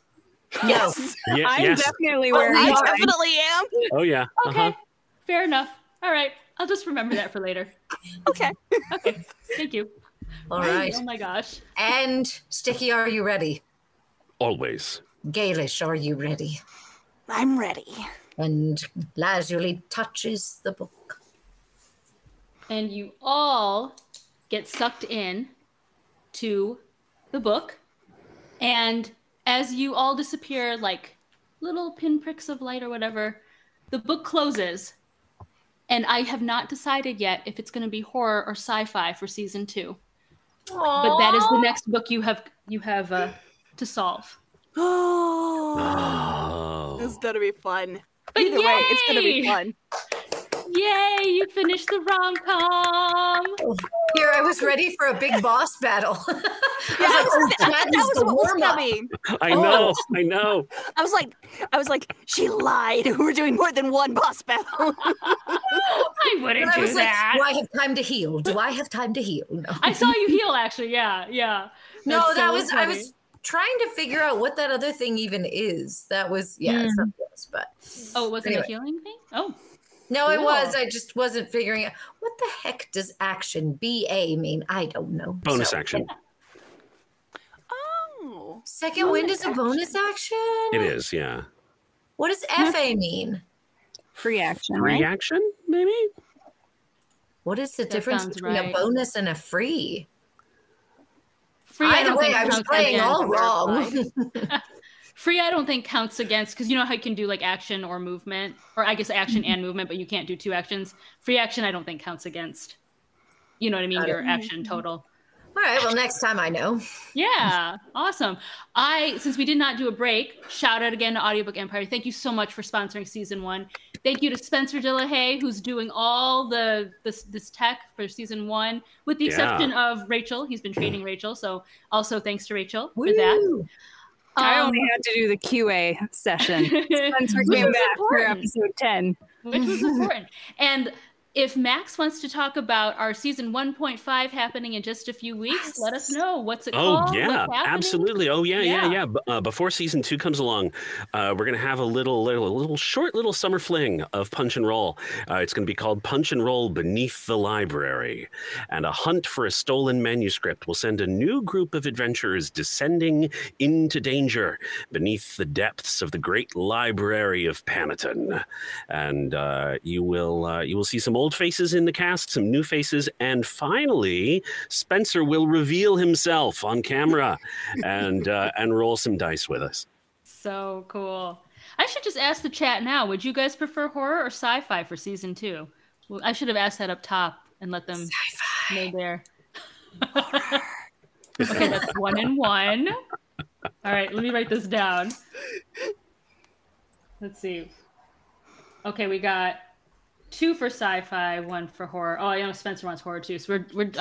Yes. I'm yes. definitely wearing I mine. definitely am. Oh, yeah. Okay, fair enough. All right, I'll just remember that for later. Okay. Okay, thank you. All right. Oh my gosh. And Sticky, are you ready? Always. Gaelish, are you ready? I'm ready. And Lazuli touches the book. And you all get sucked in to the book. And as you all disappear, like little pinpricks of light or whatever, the book closes. And I have not decided yet if it's going to be horror or sci-fi for season 2. But that is the next book you have to solve. Oh. It's gonna be fun. But Either way, it's gonna be yay! fun. Yay, you finished the rom-com. Here, I was ready for a big boss battle. That was what was coming. I know. I know. I was like, she lied. We're doing more than one boss battle. I wouldn't I do was like, that. do I have time to heal? Do I have time to heal? No. I saw you heal, actually. Yeah. No, That's that so was I funny. was trying to figure out what that other thing even is. That was it's something else, but Oh, was it Anyway. a healing thing? Oh. No, it Cool. was. I just wasn't figuring out what the heck does action BA mean? I don't know. Bonus action. Oh. Second wind is a bonus action? It is, yeah. What does FA mean? Free action, Free right? action, maybe? What is the difference sounds between a right. bonus and a free? Free, I Either don't way, think I was counts playing against. all wrong. Free, I don't think counts against, because you know how you can do like action or movement, or I guess action and movement, but you can't do 2 actions. Free action, I don't think counts against. You know what I mean? Your action total. All right, well, next time I know. Yeah, awesome. Since we did not do a break, shout out again to Audiobook Empire. Thank you so much for sponsoring season 1. Thank you to Spencer Dillahay, who's doing all this tech for season 1, with the exception of Rachel. He's been training Rachel, so also thanks to Rachel for that. Woo. I only had to do the QA session. Spencer Which came was back for important. episode 10. Which was important. And if Max wants to talk about our season 1.5 happening in just a few weeks, let us know. What's it called? Yeah, What's happening? absolutely. Oh, yeah. Before season 2 comes along, we're going to have a little short summer fling of Punch and Roll. It's going to be called Punch and Roll Beneath the Library. And a hunt for a stolen manuscript will send a new group of adventurers descending into danger beneath the depths of the great library of Panaton. And you will see some old faces in the cast, some new faces, and finally, Spencer will reveal himself on camera and roll some dice with us. So cool. I should just ask the chat now. Would you guys prefer horror or sci-fi for season 2? Well, I should have asked that up top and let them know there. Okay, that's 1 and 1. All right, let me write this down. Let's see. Okay, we got 2 for sci-fi, 1 for horror. Oh, I know Spencer wants horror too. So we're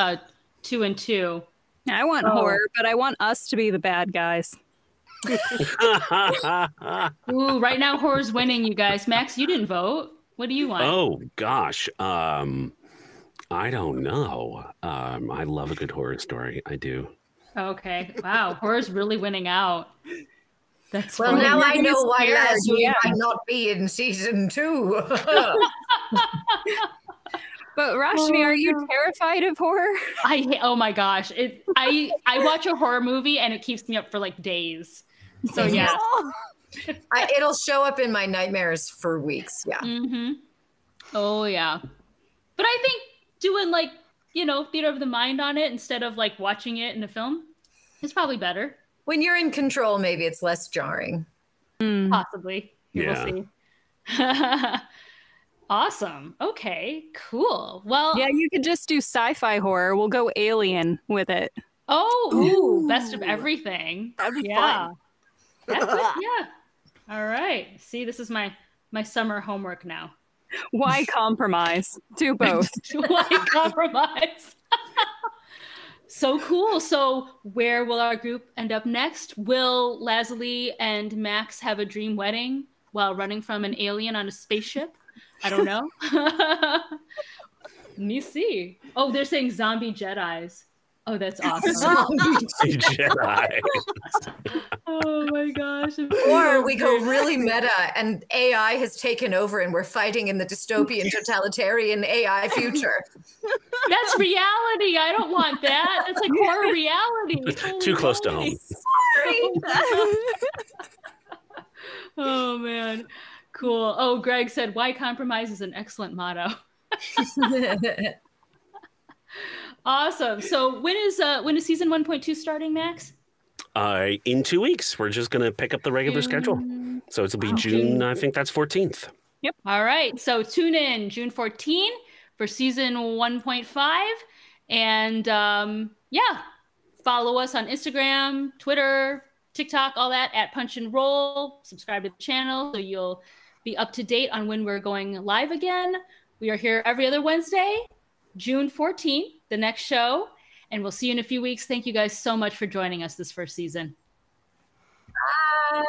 2 and 2. I want horror, but I want us to be the bad guys. Ooh, right now horror's winning, you guys. Max, you didn't vote. What do you want? Oh gosh, I don't know. I love a good horror story. I do. Okay. Wow, horror's really winning out. That's Well, funny. now I know why scared, Lazuli yeah. might not be in season 2. But Rashmi, are you terrified of horror? Oh my gosh. I watch a horror movie and it keeps me up for like days. So yeah. It'll show up in my nightmares for weeks. Yeah. Mm-hmm. Oh yeah. But I think doing like, theater of the mind on it instead of like watching it in a film is probably better. When you're in control, maybe it's less jarring. Possibly. Yeah. We'll see. Awesome. Okay, cool. Well, Yeah, you could just do sci-fi horror. We'll go alien with it. best of everything. That'd be Yeah. fun. Yeah. All right. See, this is my summer homework now. Why compromise? Do both. Why compromise? So cool. So where will our group end up next? Will Lazuli and Max have a dream wedding while running from an alien on a spaceship? I don't know. Let me see. Oh, they're saying zombie Jedis. Oh, that's awesome. Jedi. Oh my gosh. Or we go really meta and AI has taken over and we're fighting in the dystopian totalitarian AI future. That's reality. I don't want that. That's like horror reality. Too close to home. Oh man. Cool. Oh, Greg said, why compromise is an excellent motto. Awesome. So when is season 1.2 starting, Max? In 2 weeks, we're just going to pick up the regular schedule. So it'll be June, I think that's 14th. Yep. All right. So tune in June 14 for season 1.5. And follow us on Instagram, Twitter, TikTok, all that at Punch and Roll. Subscribe to the channel so you'll be up to date on when we're going live again. We are here every other Wednesday, June 14th, the next show. And we'll see you in a few weeks. Thank you guys so much for joining us this first season. Bye.